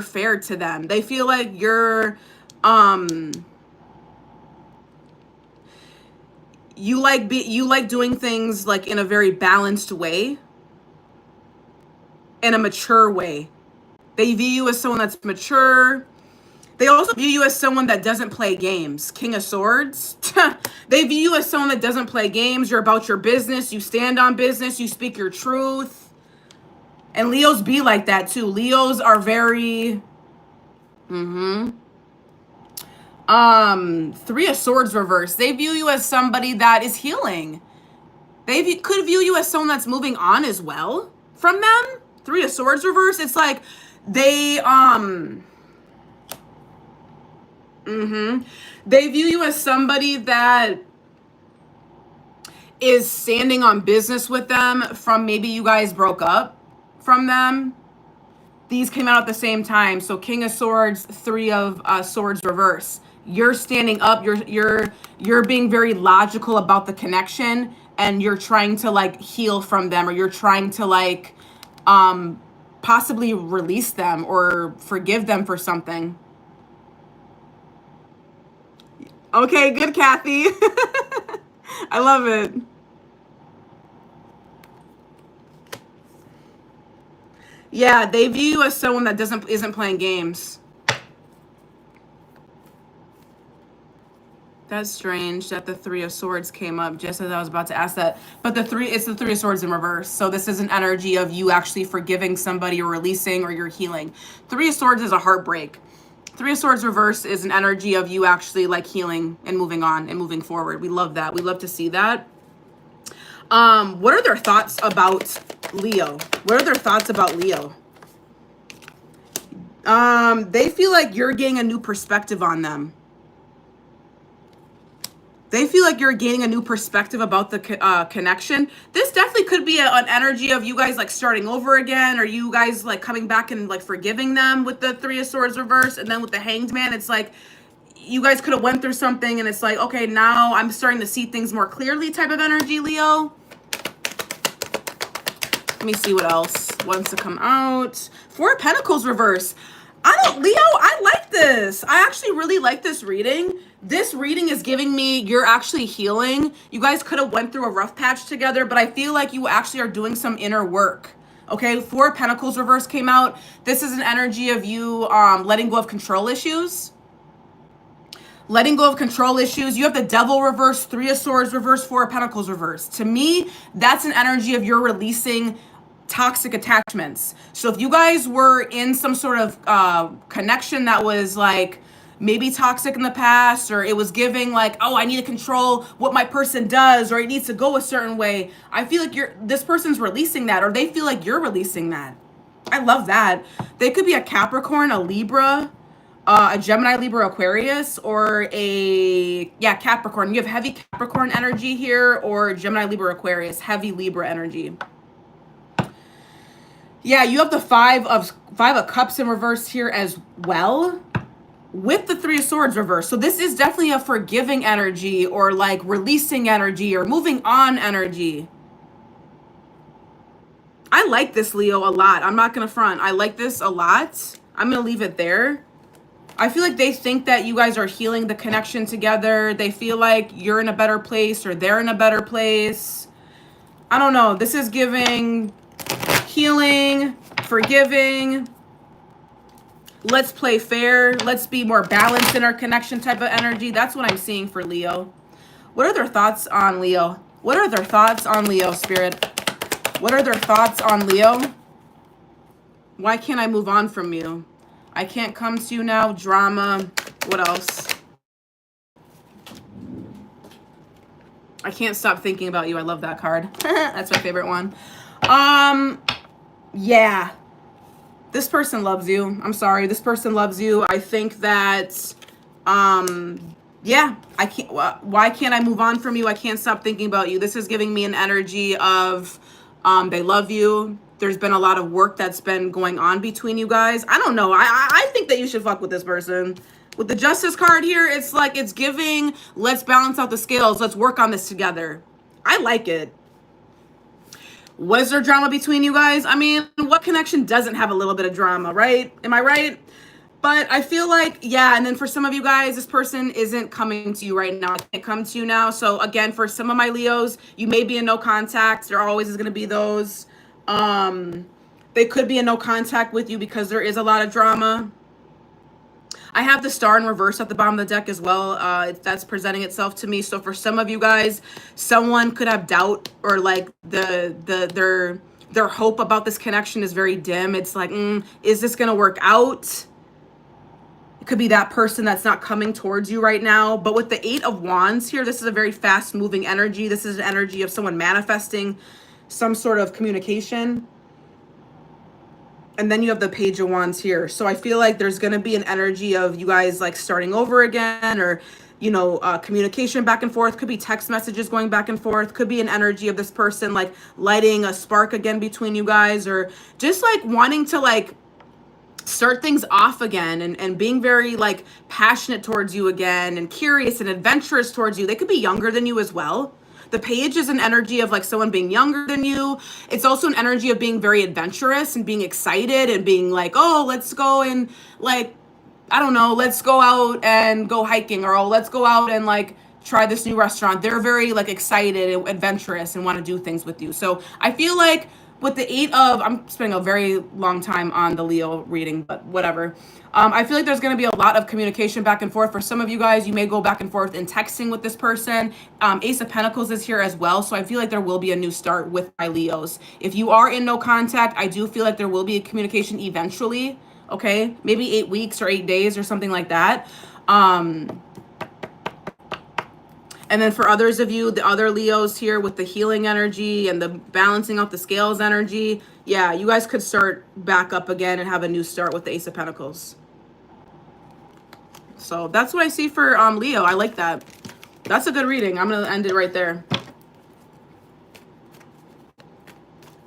[SPEAKER 1] fair to them. They feel like you're you like doing things like in a very balanced way, in a mature way. They view you as someone that's mature. They also view you as someone that doesn't play games. King of Swords. They view you as someone that doesn't play games. You're about your business. You stand on business. You speak your truth. And Leos be like that too. Leos are very Three of Swords reverse. They view you as somebody that is healing. They could view you as someone that's moving on as well from them. Three of Swords reverse. It's like they they view you as somebody that is standing on business with them from maybe you guys broke up from them. These came out at the same time. So King of Swords, Three of Swords reverse. You're standing up, you're being very logical about the connection, and you're trying to like heal from them, or you're trying to like possibly release them or forgive them for something. Okay, good, Kathy. I love it. Yeah, they view you as someone that isn't playing games. That's strange that the Three of Swords came up just as I was about to ask that. But it's the Three of Swords in reverse. So this is an energy of you actually forgiving somebody or releasing, or you're healing. Three of Swords is a heartbreak. Three of Swords reverse is an energy of you actually like healing and moving on and moving forward. We love that. We love to see that. What are their thoughts about Leo? What are their thoughts about Leo? They feel like you're getting a new perspective on them. They feel like you're gaining a new perspective about the connection. This definitely could be an energy of you guys like starting over again, or you guys like coming back and like forgiving them with the Three of Swords reverse. And then with the Hanged Man, it's like you guys could have went through something and it's like, okay, now I'm starting to see things more clearly type of energy, Leo. Let me see what else wants to come out. Four of Pentacles reverse. Leo, I like this. I actually really like this reading. This reading is giving me you're actually healing. You guys could have went through a rough patch together, but I feel like you actually are doing some inner work. Okay, Four of Pentacles reverse came out. This is an energy of you letting go of control issues. Letting go of control issues. You have the Devil reverse, Three of Swords reverse, Four of Pentacles reverse. To me, that's an energy of you're releasing toxic attachments. So if you guys were in some sort of connection that was like maybe toxic in the past, or it was giving like, oh, I need to control what my person does, or it needs to go a certain way, I feel like this person's releasing that, or they feel like you're releasing that. I love that. They could be a Capricorn, a Libra, a Gemini, Libra, Aquarius, or Capricorn. You have heavy Capricorn energy here, or Gemini, Libra, Aquarius, heavy Libra energy. Yeah, you have the Five of Cups in reverse here as well, with the Three of Swords reverse. So this is definitely a forgiving energy, or like releasing energy, or moving on energy. I like this, Leo, a lot. I'm not going to front. I like this a lot. I'm going to leave it there. I feel like they think that you guys are healing the connection together. They feel like you're in a better place, or they're in a better place. I don't know. This is giving healing, forgiving, let's play fair, let's be more balanced in our connection type of energy. That's what I'm seeing for Leo. What are their thoughts on Leo? What are their thoughts on Leo, Spirit? What are their thoughts on Leo? Why can't I move on from you? I can't come to you now. Drama. What else? I can't stop thinking about you. I love that card. That's my favorite one. Yeah, this person loves you. I'm sorry. This person loves you. I think that, yeah, why can't I move on from you? I can't stop thinking about you. This is giving me an energy of, They love you. There's been a lot of work that's been going on between you guys. I don't know. I think that you should fuck with this person. With the Justice card here, it's like it's giving, let's balance out the scales. Let's work on this together. I like it. Was there drama between you guys? I mean, what connection doesn't have a little bit of drama, right? Am I right? But I feel like, yeah, and then for some of you guys, this person isn't coming to you right now. I can't come to you now. So again, for some of my Leos, you may be in no contact. There always is going to be those. They could be in no contact with you because there is a lot of drama. I have the star in reverse at the bottom of the deck as well. That's presenting itself to me. So for some of you guys, someone could have doubt, or like their hope about this connection is very dim. It's like, is this going to work out? It could be that person that's not coming towards you right now. But with the 8 of Wands here, this is a very fast moving energy. This is an energy of someone manifesting some sort of communication. And then you have the Page of Wands here. So I feel like there's going to be an energy of you guys like starting over again, or, you know, communication back and forth. Could be text messages going back and forth. Could be an energy of this person like lighting a spark again between you guys, or just like wanting to like start things off again, and being very like passionate towards you again, and curious and adventurous towards you. They could be younger than you as well. The Page is an energy of like someone being younger than you. It's also an energy of being very adventurous and being excited and being like, oh, let's go and like, I don't know, let's go out and go hiking, or oh, let's go out and like try this new restaurant. They're very like excited and adventurous and want to do things with you. So I feel like with the 8 of, I'm spending a very long time on the Leo reading, but whatever. I feel like there's going to be a lot of communication back and forth. For some of you guys, you may go back and forth in texting with this person. Ace of Pentacles is here as well. So I feel like there will be a new start with my Leos. If you are in no contact, I do feel like there will be a communication eventually. Okay. Maybe 8 weeks or 8 days or something like that. And then for others of you, the other Leos here with the healing energy and the balancing out the scales energy, yeah, you guys could start back up again and have a new start with the Ace of Pentacles. So that's what I see for Leo. I like that. That's a good reading. I'm going to end it right there.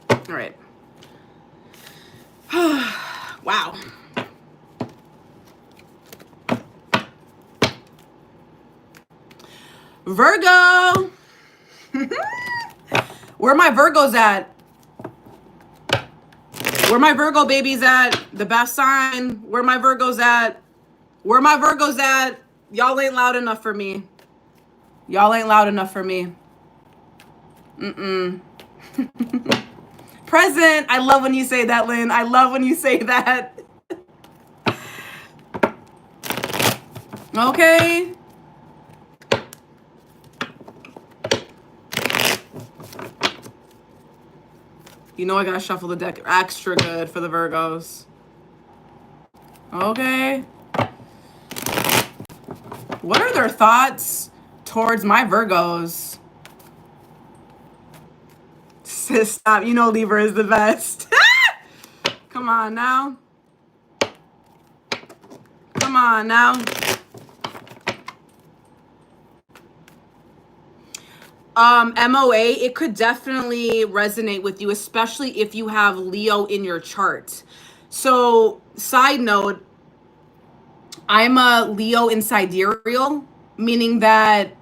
[SPEAKER 1] All right. Wow. Virgo. Where my Virgos at? Where my Virgo babies at? The best sign. Where my Virgos at? Where my Virgos at? Y'all ain't loud enough for me. Y'all ain't loud enough for me. Present. I love when you say that, Lynn. I love when you say that. Okay. You know I gotta shuffle the deck extra good for the Virgos. Okay. What are their thoughts towards my Virgos? Sis, stop. You know Libra is the best. Come on now. Come on now. MOA, it could definitely resonate with you, especially if you have Leo in your chart. So, side note, I'm a Leo in sidereal, meaning that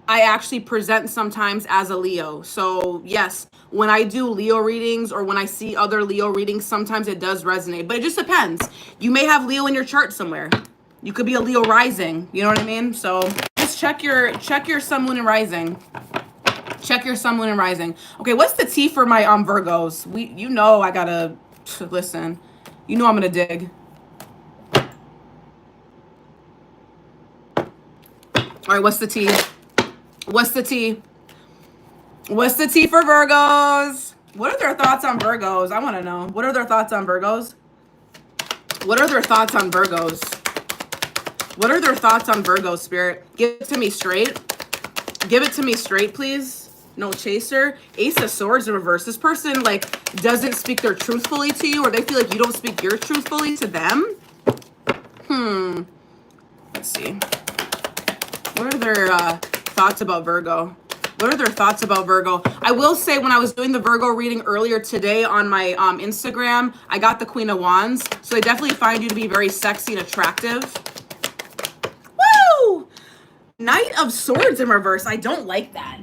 [SPEAKER 1] I actually present sometimes as a Leo. So, yes, when I do Leo readings or when I see other Leo readings, sometimes it does resonate. But it just depends. You may have Leo in your chart somewhere. You could be a Leo rising. You know what I mean? So just check your sun, moon, and rising. Check your sun, moon, and rising. Okay, what's the T for my Virgos? You know I gotta listen. You know I'm gonna dig. All right, what's the T? What's the T? What's the T for Virgos? What are their thoughts on Virgos? I want to know. What are their thoughts on Virgos? What are their thoughts on Virgos? What are their thoughts on Virgos, Spirit? Give it to me straight. Give it to me straight, please. No chaser. Ace of Swords in reverse. This person, like, doesn't speak their truthfully to you, or they feel like you don't speak your truthfully to them. Let's see. What are their thoughts about Virgo? What are their thoughts about Virgo? I will say when I was doing the Virgo reading earlier today on my Instagram, I got the Queen of Wands. So they definitely find you to be very sexy and attractive. Woo! Knight of Swords in reverse. I don't like that.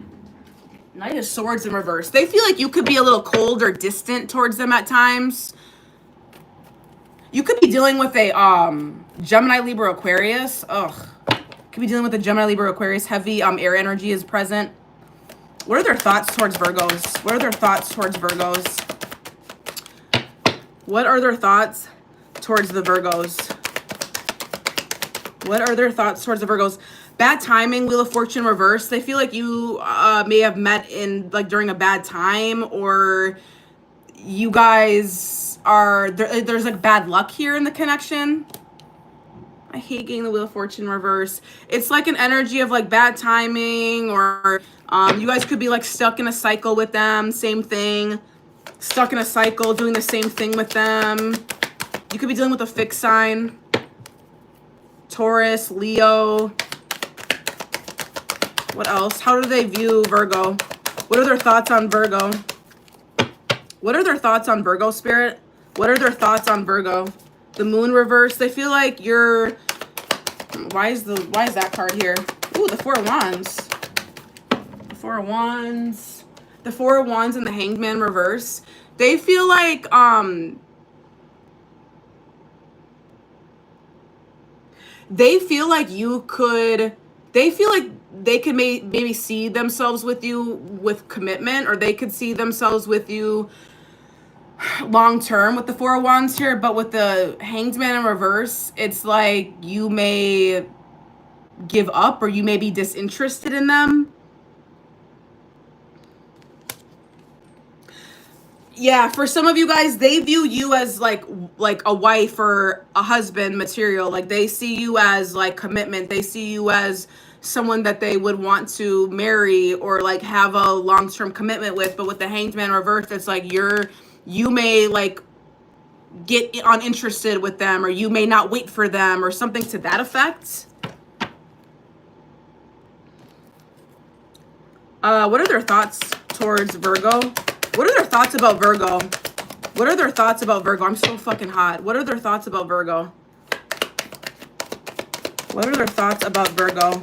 [SPEAKER 1] Knight of Swords in reverse. They feel like you could be a little cold or distant towards them at times. You could be dealing with a Gemini, Libra, Aquarius. Ugh. Could be dealing with a Gemini, Libra, Aquarius. Heavy air energy is present. What are their thoughts towards Virgos? What are their thoughts towards Virgos? What are their thoughts towards the Virgos? What are their thoughts towards the Virgos? Bad timing, Wheel of Fortune reverse. They feel like you may have met in like during a bad time, or you guys are there's like bad luck here in the connection. I hate getting the Wheel of Fortune reverse. It's like an energy of like bad timing, or you guys could be like stuck in a cycle with them. Same thing. Stuck in a cycle, doing the same thing with them. You could be dealing with a fixed sign. Taurus, Leo. What else? How do they view Virgo? What are their thoughts on Virgo? What are their thoughts on Virgo, Spirit? What are their thoughts on Virgo? The Moon reverse. They feel like you're... Why is that card here? Ooh, the Four of Wands. The Four of Wands. The Four of Wands and the Hanged Man reverse. They feel like they feel like they could maybe see themselves with you with commitment, or they could see themselves with you long term with the Four of Wands here. But with the Hanged Man in reverse, it's like you may give up, or you may be disinterested in them. Yeah, for some of you guys, they view you as like a wife or a husband material. Like they see you as like commitment. They see you as someone that they would want to marry or like have a long-term commitment with. But with the Hanged Man reverse, it's like you may like get uninterested with them, or you may not wait for them, or something to that effect. What are their thoughts towards Virgo? What are their thoughts about Virgo? What are their thoughts about Virgo? I'm so fucking hot. What are their thoughts about Virgo? What are their thoughts about Virgo?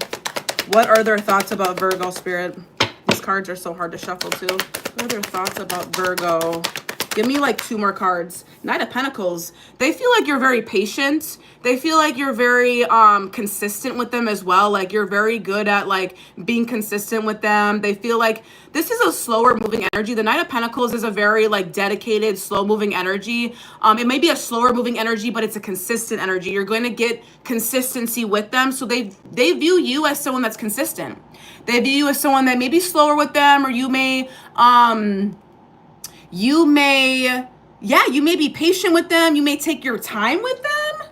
[SPEAKER 1] What are their thoughts about Virgo, Spirit? These cards are so hard to shuffle too. What are their thoughts about Virgo? Give me like 2 more cards. Knight of Pentacles. They feel like you're very patient. They feel like you're very consistent with them as well. Like you're very good at like being consistent with them. They feel like this is a slower moving energy. The Knight of Pentacles is a very like dedicated, slow moving energy. It may be a slower moving energy, but it's a consistent energy. You're going to get consistency with them. So they view you as someone that's consistent. They view you as someone that may be slower with them, or you may be patient with them. You may take your time with them.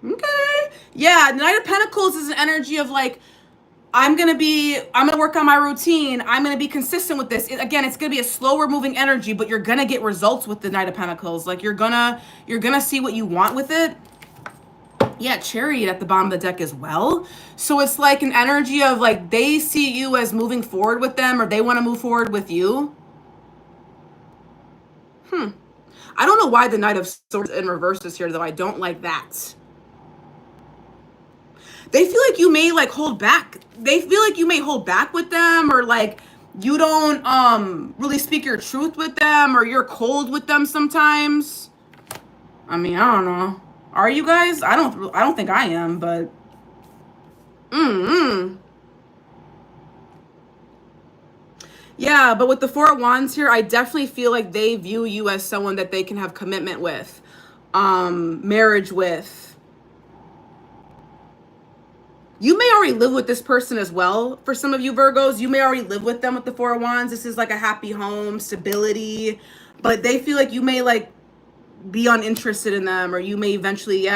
[SPEAKER 1] Okay. Yeah, the Knight of Pentacles is an energy of like, I'm going to work on my routine. I'm going to be consistent with this. Again, it's going to be a slower moving energy, but you're going to get results with the Knight of Pentacles. Like you're going to see what you want with it. Yeah, Chariot at the bottom of the deck as well. So it's like an energy of like, they see you as moving forward with them, or they want to move forward with you. I don't know why the Knight of Swords in reverse is here, though. I don't like that. They feel like you may like hold back. They feel like you may hold back with them, or like you don't really speak your truth with them, or you're cold with them sometimes. I mean, I don't know. Are you guys? I don't think I am, but yeah, but with the Four of Wands here, I definitely feel like they view you as someone that they can have commitment with, marriage with. You may already live with this person as well. For some of you Virgos, you may already live with them with the Four of Wands. This is like a happy home, stability, but they feel like you may like be uninterested in them, or you may eventually,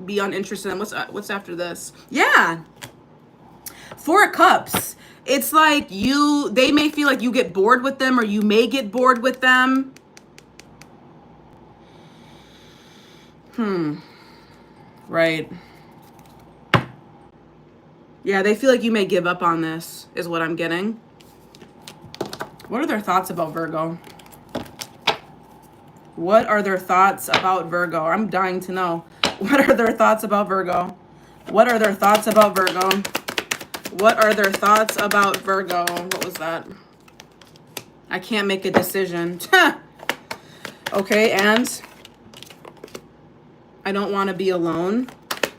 [SPEAKER 1] be uninterested in them. What's after this? Yeah. Four of Cups. It's like they may feel like you get bored with them, or you may get bored with them. Right. Yeah, they feel like you may give up on this, is what I'm getting. What are their thoughts about Virgo? What are their thoughts about Virgo? I'm dying to know. What are their thoughts about Virgo? What are their thoughts about Virgo? What are their thoughts about Virgo? What was that? I can't make a decision. Okay, and I don't want to be alone.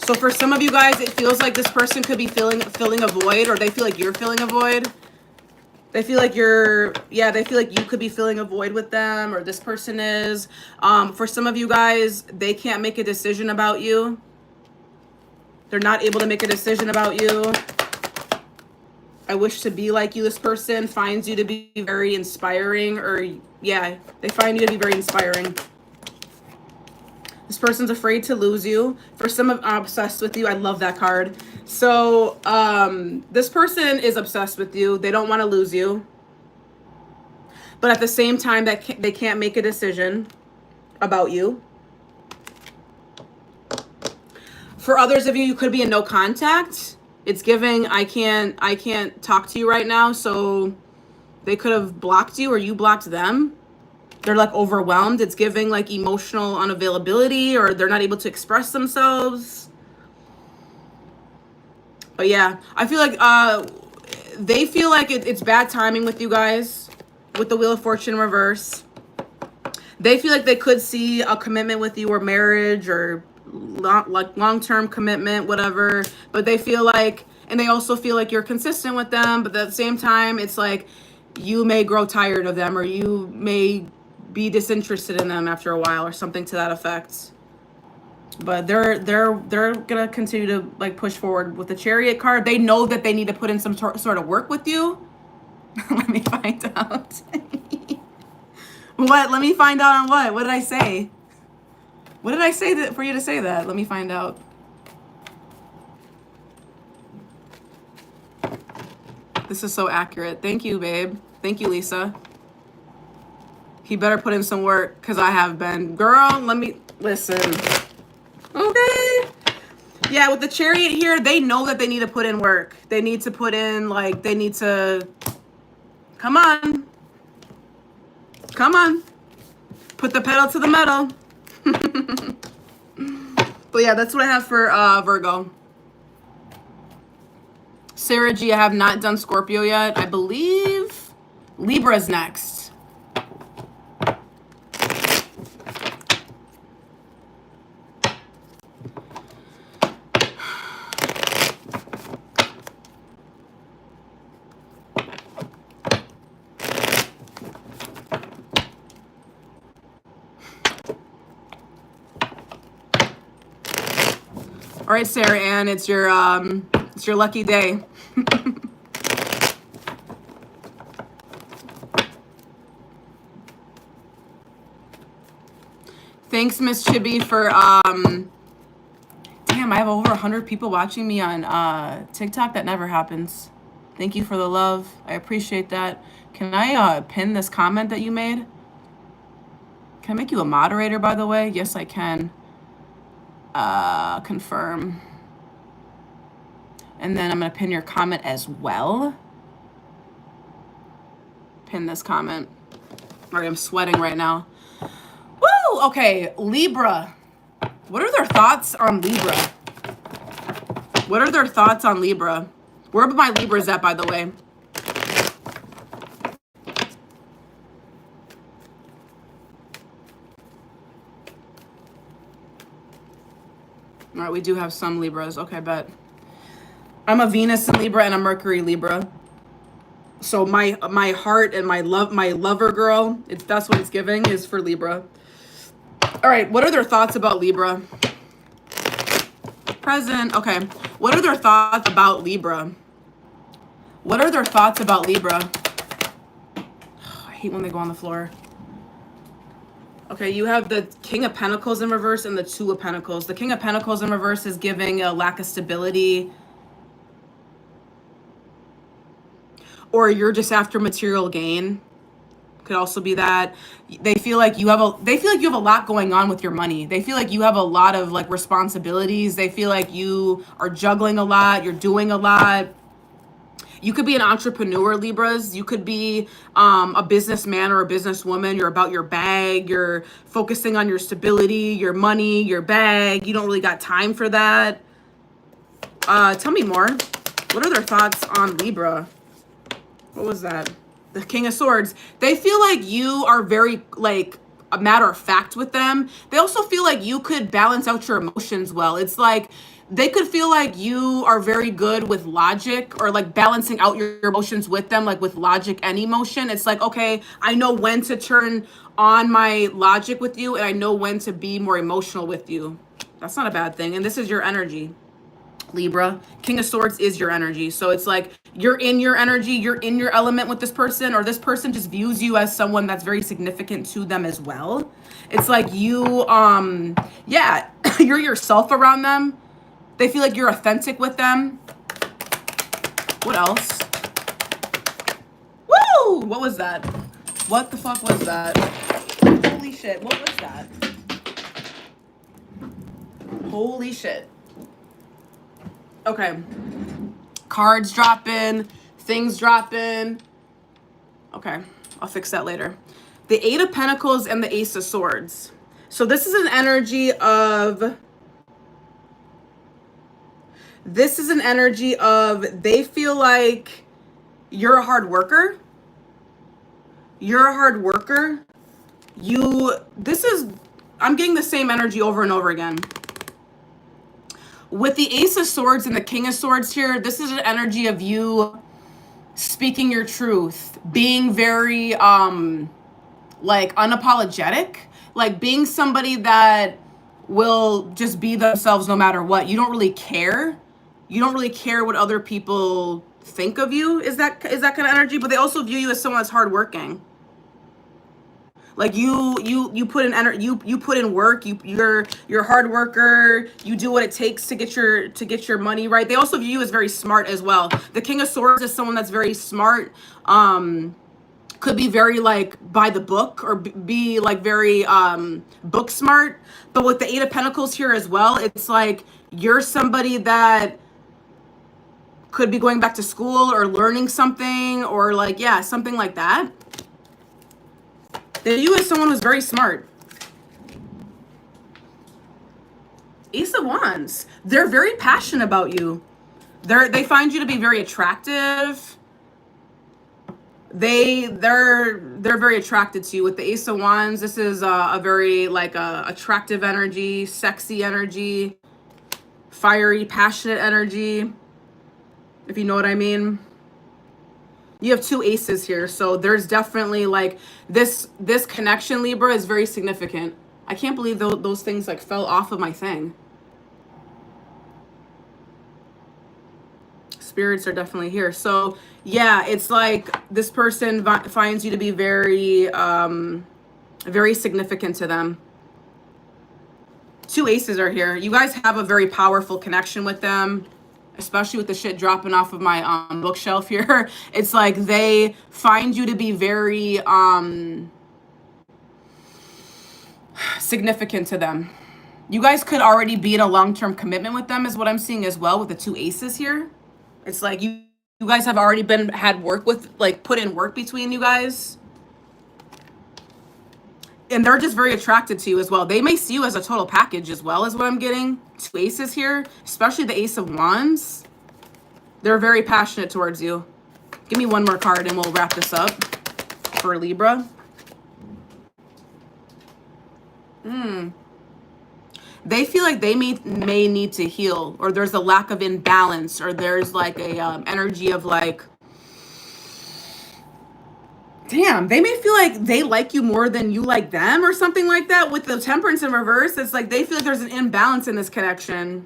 [SPEAKER 1] So for some of you guys, it feels like this person could be filling a void, or they feel like you're filling a void. They feel like they feel like you could be filling a void with them, or this person is. For some of you guys, they can't make a decision about you. They're not able to make a decision about you. I wish to be like you. This person finds you to be very inspiring, or yeah, they find you to be very inspiring. This person's afraid to lose you. For some of obsessed with you. I love that card. So this person is obsessed with you. They don't want to lose you. But at the same time, they can't make a decision about you. For others of you, you could be in no contact. It's giving, I can't talk to you right now. So they could have blocked you, or you blocked them. They're like overwhelmed. It's giving like emotional unavailability, or they're not able to express themselves. But yeah, I feel like they feel like it's bad timing with you guys, with the Wheel of Fortune in reverse. They feel like they could see a commitment with you, or marriage, or long-term commitment, whatever. But they feel like, and they also feel like you're consistent with them. But at the same time, it's like you may grow tired of them, or you may be disinterested in them after a while, or something to that effect. But they're gonna continue to like push forward with the Chariot card. They know that they need to put in some sort of work with you. Let me find out. What? Let me find out on what? What did I say? What did I say that for you to say that? Let me find out. This is so accurate. Thank you, babe. Thank you, Lisa. He better put in some work, because I have been. Girl, let me listen. Okay. Yeah, with the Chariot here, they know that they need to put in work. They need to put in, like, they need to, come on. Come on. Put the pedal to the metal. But yeah, that's what I have for Virgo. Sarah G, I have not done Scorpio yet. I believe Libra's next. All right, Sarah Ann, it's your lucky day. Thanks, Miss Chibi, for damn, I have over 100 people watching me on TikTok. That never happens. Thank you for the love. I appreciate that. Can I pin this comment that you made? Can I make you a moderator, by the way? Yes, I can. Confirm. And then I'm going to pin your comment as well. Pin this comment. All right, I'm sweating right now. Woo! Okay, Libra. What are their thoughts on Libra? What are their thoughts on Libra? Where are my Libras at, by the way? All right, we do have some Libras. Okay, bet. I'm a Venus in Libra and a Mercury Libra. So my heart and my lover girl, that's what it's giving, is for Libra. All right, what are their thoughts about Libra? Present. Okay. What are their thoughts about Libra? What are their thoughts about Libra? I hate when they go on the floor. Okay, you have the King of Pentacles in reverse and the Two of Pentacles. The King of Pentacles in reverse is giving a lack of stability. Or you're just after material gain. Could also be that. They feel like you have a lot going on with your money. They feel like you have a lot of like responsibilities. They feel like you are juggling a lot, you're doing a lot. You could be an entrepreneur, Libras. You could be a businessman or a businesswoman. You're about your bag. You're focusing on your stability, your money, your bag. You don't really got time for that. Tell me more. What are their thoughts on Libra? What was that? The King of Swords. They feel like you are very like a matter of fact with them. They also feel like you could balance out your emotions well. It's like they could feel like you are very good with logic or like balancing out your emotions with them, like with logic and emotion. It's like, okay, I know when to turn on my logic with you and I know when to be more emotional with you. That's not a bad thing. And this is your energy. Libra, King of Swords is your energy. So it's like you're in your energy, you're in your element with this person, or this person just views you as someone that's very significant to them as well. It's like you, yeah, you're yourself around them. They feel like you're authentic with them. What else? Woo! What was that? What the fuck was that? Holy shit, what was that? Holy shit. Okay, cards dropping, things dropping. Okay, I'll fix that later. The Eight of Pentacles and the Ace of Swords. So this is an energy of, they feel like you're a hard worker. You're a hard worker. I'm getting the same energy over and over again. With the Ace of Swords and the King of Swords here, this is an energy of you speaking your truth, being very, like unapologetic, like being somebody that will just be themselves no matter what. You don't really care. You don't really care what other people think of you. Is that kind of energy? But they also view you as someone that's hardworking. Like you put in energy, you put in work. You're a hard worker. You do what it takes to get your money right. They also view you as very smart as well. The King of Swords is someone that's very smart. Could be very like by the book or be like very book smart. But with the Eight of Pentacles here as well, it's like you're somebody that could be going back to school or learning something or like, yeah, something like that. They view you as someone who's very smart. Ace of Wands. They're very passionate about you. They find you to be very attractive. They're very attracted to you. With the Ace of Wands, this is a very like attractive energy, sexy energy, fiery, passionate energy, if you know what I mean. You have two aces here, so there's definitely like this connection, Libra, is very significant. I can't believe those things like fell off of my thing. Spirits are definitely here. So yeah, it's like this person finds you to be very very significant to them. Two aces are here. You guys have a very powerful connection with them, especially with the shit dropping off of my bookshelf here. It's like they find you to be very significant to them. You guys could already be in a long-term commitment with them is what I'm seeing as well with the two aces here. It's like you guys have already had work with, like put in work between you guys. And they're just very attracted to you as well. They may see you as a total package as well, is what I'm getting. Two aces here, especially the Ace of Wands. They're very passionate towards you. Give me one more card and we'll wrap this up for Libra. They feel like they may need to heal, or there's a lack of imbalance, or there's like a energy of like, damn, they may feel like they like you more than you like them or something like that. With the Temperance in reverse, it's like they feel like there's an imbalance in this connection.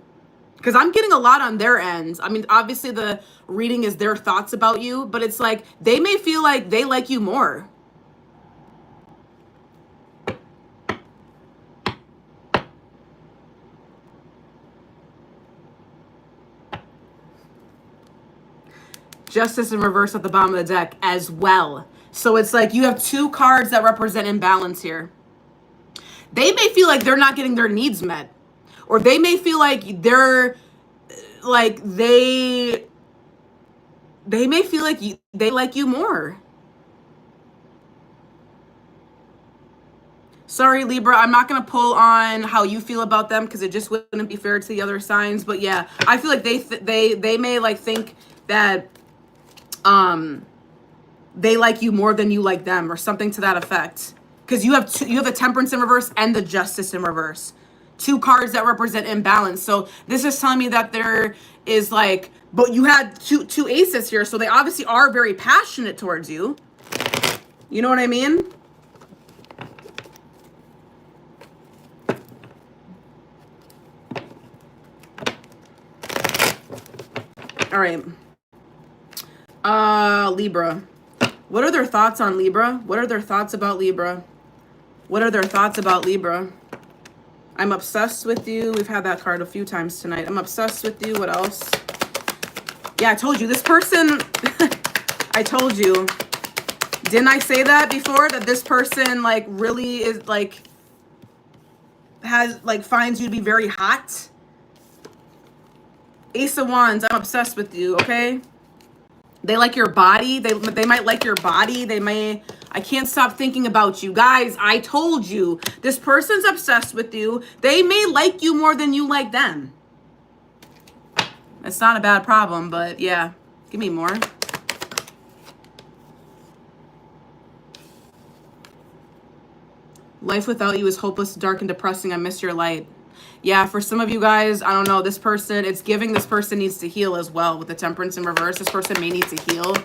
[SPEAKER 1] Because I'm getting a lot on their ends. I mean, obviously the reading is their thoughts about you, but it's like they may feel like they like you more. Justice in reverse at the bottom of the deck as well. So it's like you have two cards that represent imbalance here. They may feel like they're not getting their needs met, or they may feel like they're like they may feel like they like you more. Sorry, Libra, I'm not going to pull on how you feel about them because it just wouldn't be fair to the other signs. But yeah, I feel like they may like think that they like you more than you like them, or something to that effect. Because you have the Temperance in reverse and the Justice in reverse. Two cards that represent imbalance. So this is telling me that there is like, but you had two aces here, so they obviously are very passionate towards you. You know what I mean? All right. Libra. What are their thoughts on Libra? What are their thoughts about Libra? What are their thoughts about Libra? I'm obsessed with you. We've had that card a few times tonight. I'm obsessed with you. What else? Yeah, I told you. This person, I told you. Didn't I say that before? That this person, like, really is, like, finds you to be very hot? Ace of Wands, I'm obsessed with you, okay? They like your body. They might like your body. I can't stop thinking about you. Guys, I told you. This person's obsessed with you. They may like you more than you like them. It's not a bad problem, but yeah. Give me more. Life without you is hopeless, dark, and depressing. I miss your light. Yeah, for some of you guys, I don't know, this person, it's giving this person needs to heal as well with the Temperance in reverse. This person may need to heal.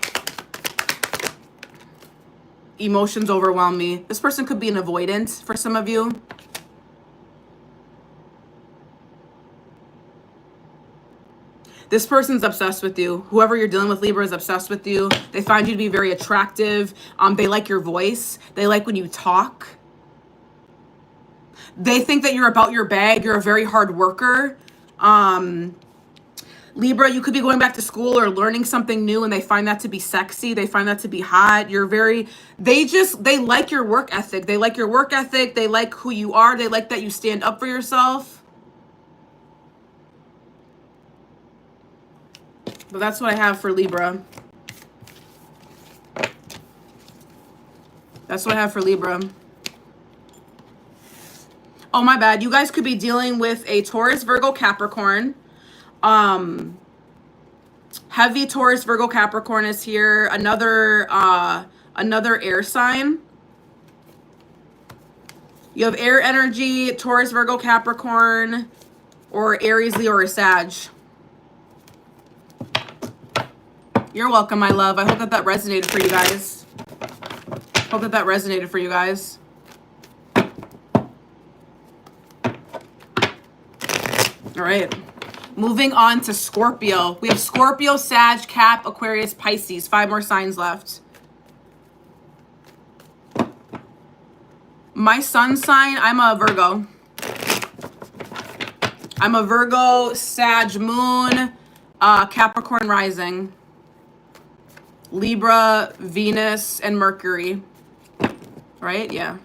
[SPEAKER 1] Emotions overwhelm me. This person could be an avoidant for some of you. This person's obsessed with you. Whoever you're dealing with, Libra, is obsessed with you. They find you to be very attractive. They like your voice. They like when you talk. They think that you're about your bag. You're a very hard worker. Libra, you could be going back to school or learning something new, and they find that to be sexy. They find that to be hot. They like your work ethic. They like your work ethic. They like who you are. They like that you stand up for yourself. But that's what I have for Libra. That's what I have for Libra. Oh, my bad. You guys could be dealing with a Taurus, Virgo, Capricorn. Heavy Taurus, Virgo, Capricorn is here. Another air sign. You have air energy, Taurus, Virgo, Capricorn, or Aries, Leo, or Sag. You're welcome, my love. I hope that resonated for you guys. Hope that resonated for you guys. All right, moving on to Scorpio. We have Scorpio, Sag, Cap, Aquarius, Pisces. 5 more signs left. My sun sign, I'm a Virgo. I'm a Virgo, Sag moon, Capricorn rising. Libra, Venus, and Mercury. Right? Yeah.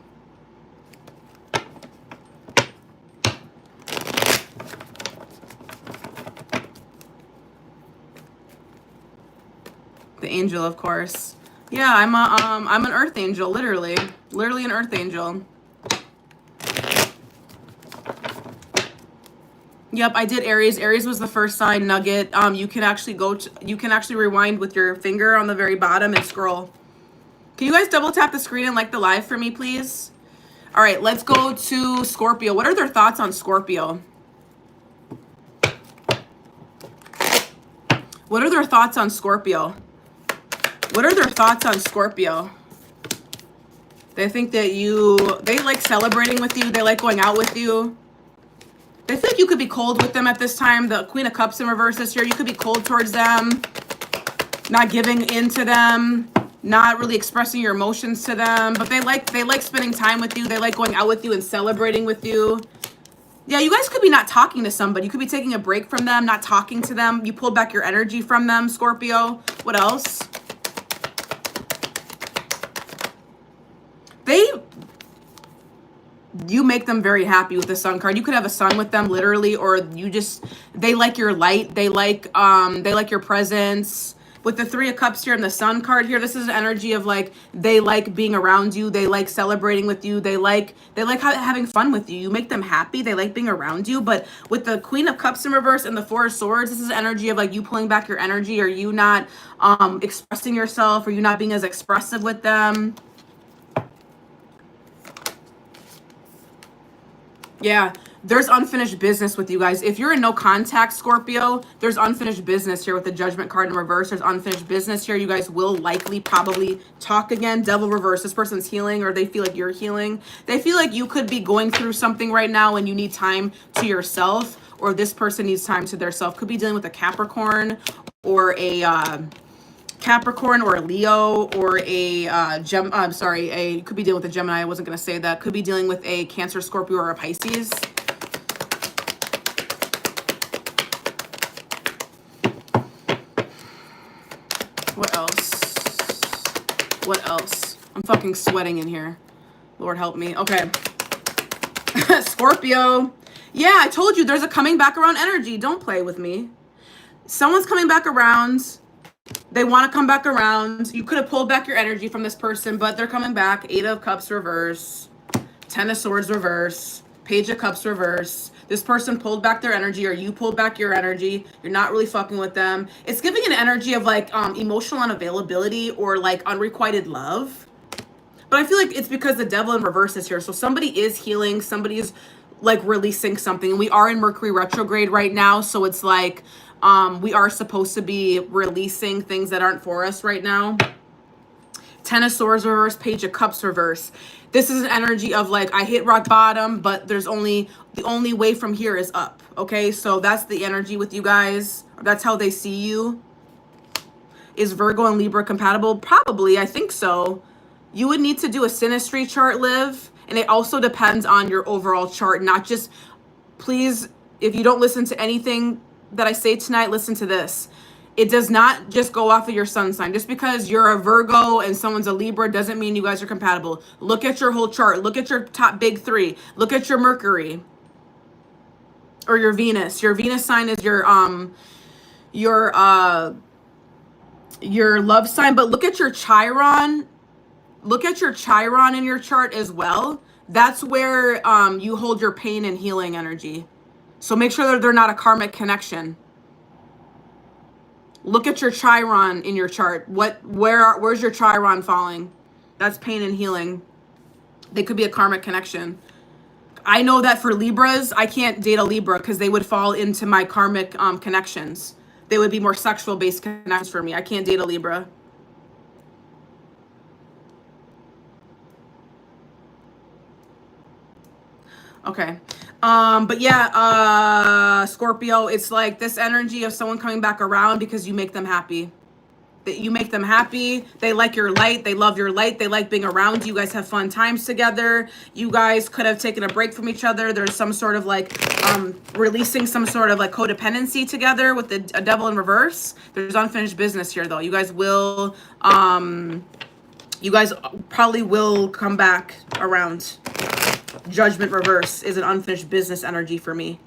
[SPEAKER 1] The angel, of course. Yeah, I'm an earth angel, literally an earth angel. Yep, I did Aries. Aries was the first sign, Nugget. You can actually rewind with your finger on the very bottom and scroll. Can you guys double tap the screen and like the live for me, please? All right, let's go to Scorpio. What are their thoughts on Scorpio? What are their thoughts on Scorpio? What are their thoughts on Scorpio? They think that they like celebrating with you. They like going out with you. They think you could be cold with them at this time. The Queen of Cups in reverse is here. You could be cold towards them, not giving in to them, not really expressing your emotions to them. But they like spending time with you. They like going out with you and celebrating with you. Yeah, you guys could be not talking to somebody. You could be taking a break from them, not talking to them. You pulled back your energy from them, Scorpio. What else? you make them very happy with the sun card. You could have a sun with them literally, or they like your light. They like your presence. With the 3 of Cups here and the Sun card here, this is an energy of like, they like being around you. They like celebrating with you. They like having fun with you. You make them happy. They like being around you. But with the Queen of Cups in reverse and the 4 of Swords, this is energy of like you pulling back your energy, or you not expressing yourself, or you not being as expressive with them. Yeah, there's unfinished business with you guys. If you're in no contact, Scorpio, there's unfinished business here with the Judgment card in reverse. There's unfinished business here. You guys will likely probably talk again. Devil reverse. This person's healing, or they feel like you're healing. They feel like you could be going through something right now and you need time to yourself, or this person needs time to their self. Could be dealing with a Capricorn or a Capricorn or a Leo or a could be dealing with a Gemini. I wasn't going to say that. Could be dealing with a Cancer, Scorpio, or a Pisces. What else? What else? I'm fucking sweating in here. Lord help me. Okay. Scorpio. Yeah, I told you there's a coming back around energy. Don't play with me. Someone's coming back around. They want to come back around. You could have pulled back your energy from this person, but they're coming back. 8 of Cups reverse. 10 of Swords reverse. Page of Cups reverse. This person pulled back their energy, or you pulled back your energy. You're not really fucking with them. It's giving an energy of like emotional unavailability or like unrequited love. But I feel like it's because the Devil in reverse is here. So somebody is healing. Somebody is like releasing something. We are in Mercury retrograde right now. So it's like we are supposed to be releasing things that aren't for us right now. 10 of Swords reverse, Page of Cups reverse. This is an energy of like, I hit rock bottom, but the only way from here is up. Okay, so that's the energy with you guys. That's how they see you. Is Virgo and Libra compatible? Probably, I think so. You would need to do a synastry chart, Liv. And it also depends on your overall chart, not just, please, if you don't listen to anything that I say tonight, listen to this. It does not just go off of your sun sign. Just because you're a Virgo and someone's a Libra doesn't mean you guys are compatible. Look at your whole chart. Look at your top big 3. Look at your Mercury or your Venus. Your Venus sign is your love sign, but look at your Chiron. Look at your Chiron in your chart as well. That's where you hold your pain and healing energy. So make sure that they're not a karmic connection. Look at your Chiron in your chart. Where's your Chiron falling? That's pain and healing. They could be a karmic connection. I know that for Libras, I can't date a Libra because they would fall into my karmic connections. They would be more sexual based connections for me. I can't date a Libra. Okay. But yeah, Scorpio, it's like this energy of someone coming back around because you make them happy. That you make them happy. They like your light. They love your light. They like being around you. You guys have fun times together. You guys could have taken a break from each other. There's some sort of like releasing some sort of like codependency together with a Devil in reverse. There's unfinished business here though. You guys will, you guys probably will come back around. Judgment reverse is an unfinished business energy for me.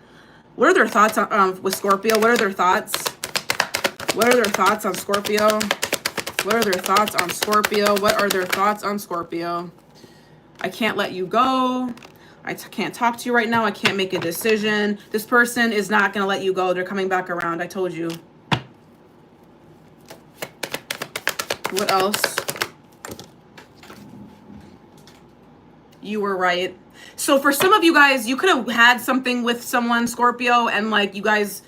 [SPEAKER 1] What are their thoughts on with Scorpio? What are their thoughts? What are their thoughts on Scorpio? What are their thoughts on Scorpio? What are their thoughts on Scorpio? I can't let you go. I can't talk to you right now. I can't make a decision. This person is not going to let you go. They're coming back around. I told you. What else? You were right. So for some of you guys, you could have had something with someone, Scorpio, and like you guys,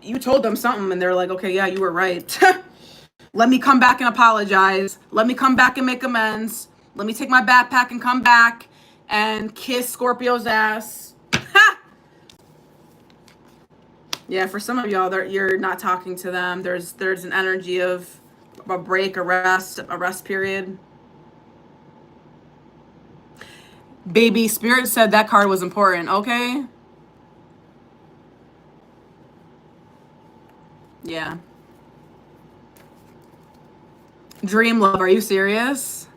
[SPEAKER 1] you told them something and they're like, okay, yeah, you were right. Let me come back and apologize. Let me come back and make amends. Let me take my backpack and come back and kiss Scorpio's ass. Yeah, for some of y'all, you're not talking to them. There's an energy of a break, a rest period. Baby, Spirit said that card was important, okay? Yeah. Dream love, are you serious?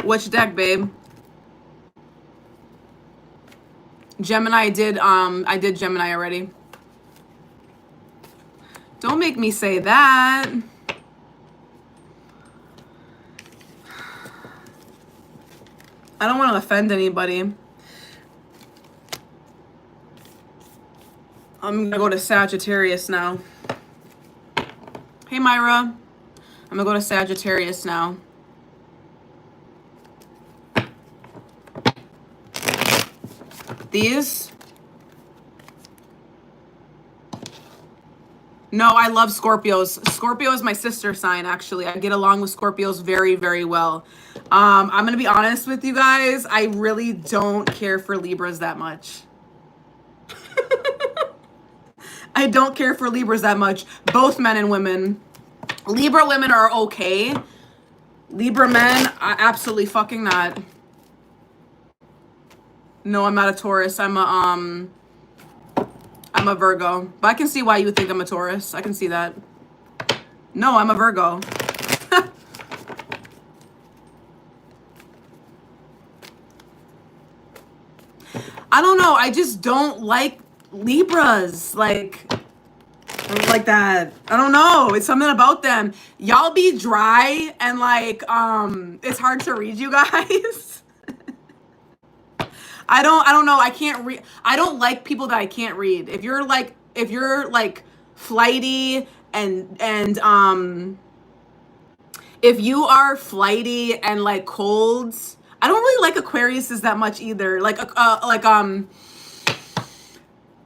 [SPEAKER 1] Which deck, babe? Gemini, I did Gemini already. Don't make me say that. I don't want to offend anybody. I'm going to go to Sagittarius now. Hey, Myra. I'm going to go to Sagittarius now. These? No, I love Scorpios. Scorpio is my sister sign, actually. I get along with Scorpios very, very well. I'm going to be honest with you guys. I really don't care for Libras that much. I don't care for Libras that much. Both men and women. Libra women are okay. Libra men, absolutely fucking not. No, I'm not a Taurus. I'm a Virgo. But I can see why you would think I'm a Taurus. I can see that. No, I'm a Virgo. I don't know. I just don't like Libras. Like that. I don't know. It's something about them. Y'all be dry and like, it's hard to read you guys. I don't know. I can't read. I don't like people that I can't read. If you're like flighty and if you are flighty and like cold, I don't really like Aquariuses that much either.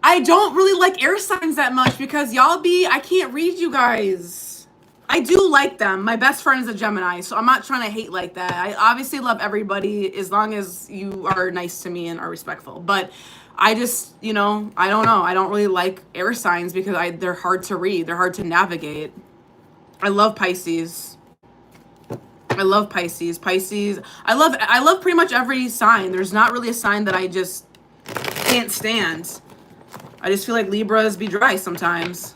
[SPEAKER 1] I don't really like air signs that much because I can't read you guys. I do like them. My best friend is a Gemini, so I'm not trying to hate like that. I obviously love everybody as long as you are nice to me and are respectful. But I just, I don't know. I don't really like air signs because they're hard to read. They're hard to navigate. I love Pisces. I love Pisces. I love pretty much every sign. There's not really a sign that I just can't stand. I just feel like Libras be dry sometimes.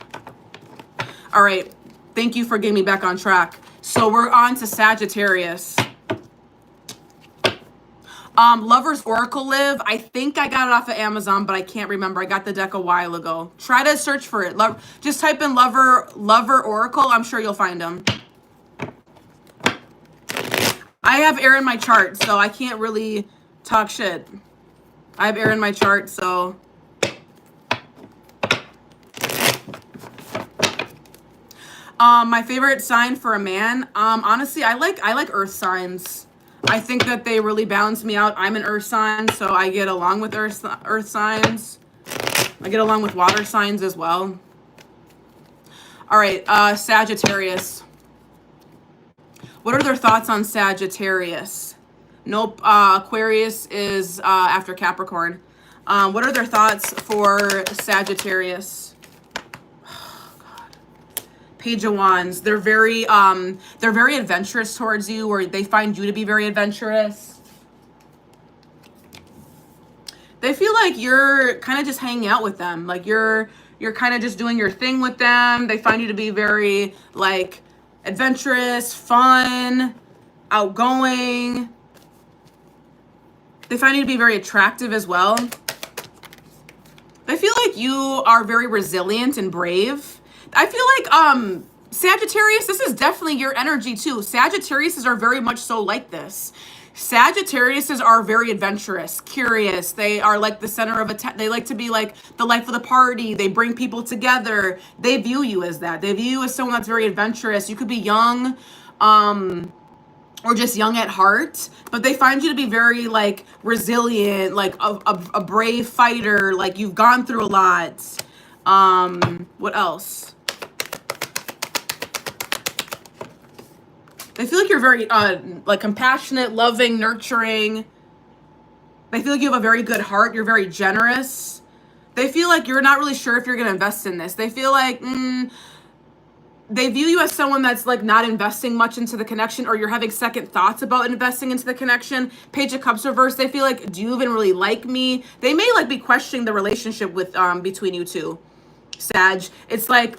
[SPEAKER 1] All right. Thank you for getting me back on track. So we're on to Sagittarius. Lover's Oracle Live. I think I got it off of Amazon, but I can't remember. I got the deck a while ago. Try to search for it. Just type in Lover Oracle. I'm sure you'll find them. I have air in my chart, so I can't really talk shit. I have air in my chart, so... my favorite sign for a man, honestly, I like earth signs. I think that they really balance me out. I'm an earth sign, so I get along with earth signs. I get along with water signs as well. All right, Sagittarius. What are their thoughts on Sagittarius? Nope, Aquarius is after Capricorn. What are their thoughts for Sagittarius? Page of Wands. They're very adventurous towards you, or they find you to be very adventurous. They feel like you're kind of just hanging out with them. Like you're kind of just doing your thing with them. They find you to be very like adventurous, fun, outgoing. They find you to be very attractive as well. They feel like you are very resilient and brave. I feel like Sagittarius, this is definitely your energy too. Sagittariuses are very much so like this. Sagittariuses are very adventurous, curious. They are like the center of they like to be like the life of the party. They bring people together. They view you as that. They view you as someone that's very adventurous. You could be young, or just young at heart, but they find you to be very like resilient, like a brave fighter. Like you've gone through a lot. What else? They feel like you're very, like compassionate, loving, nurturing. They feel like you have a very good heart. You're very generous. They feel like you're not really sure if you're going to invest in this. They feel like, they view you as someone that's like not investing much into the connection, or you're having second thoughts about investing into the connection. Page of Cups reverse. They feel like, do you even really like me? They may like be questioning the relationship with, between you two. Sag. It's like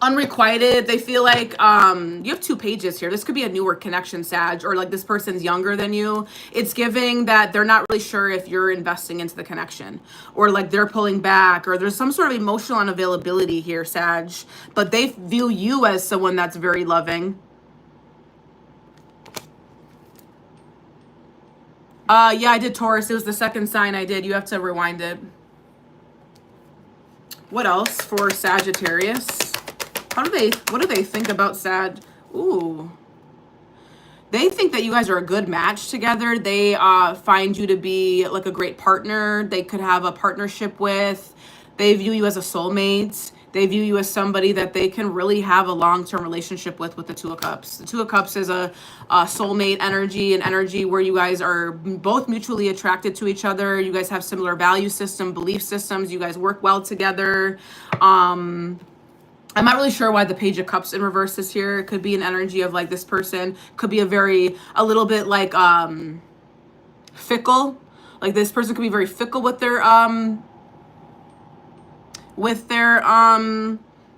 [SPEAKER 1] Unrequited. They feel like you have two pages here. This could be a newer connection, Sag, or like this person's younger than you. It's giving that they're not really sure if you're investing into the connection, or like they're pulling back, or there's some sort of emotional unavailability here, Sag, but they view you as someone that's very loving. Yeah, I did Taurus. It was the second sign I did. You have to rewind it. What else for Sagittarius? What do they think about Sag? Ooh. They think that you guys are a good match together. They find you to be like a great partner. They could have a partnership with. They view you as a soulmate. They view you as somebody that they can really have a long-term relationship with the Two of Cups. The Two of Cups is a soulmate energy, an energy where you guys are both mutually attracted to each other. You guys have similar value system, belief systems. You guys work well together. I'm not really sure why the Page of Cups in reverse is here. It could be an energy of like this person could be a little bit like fickle. Like this person could be very fickle with their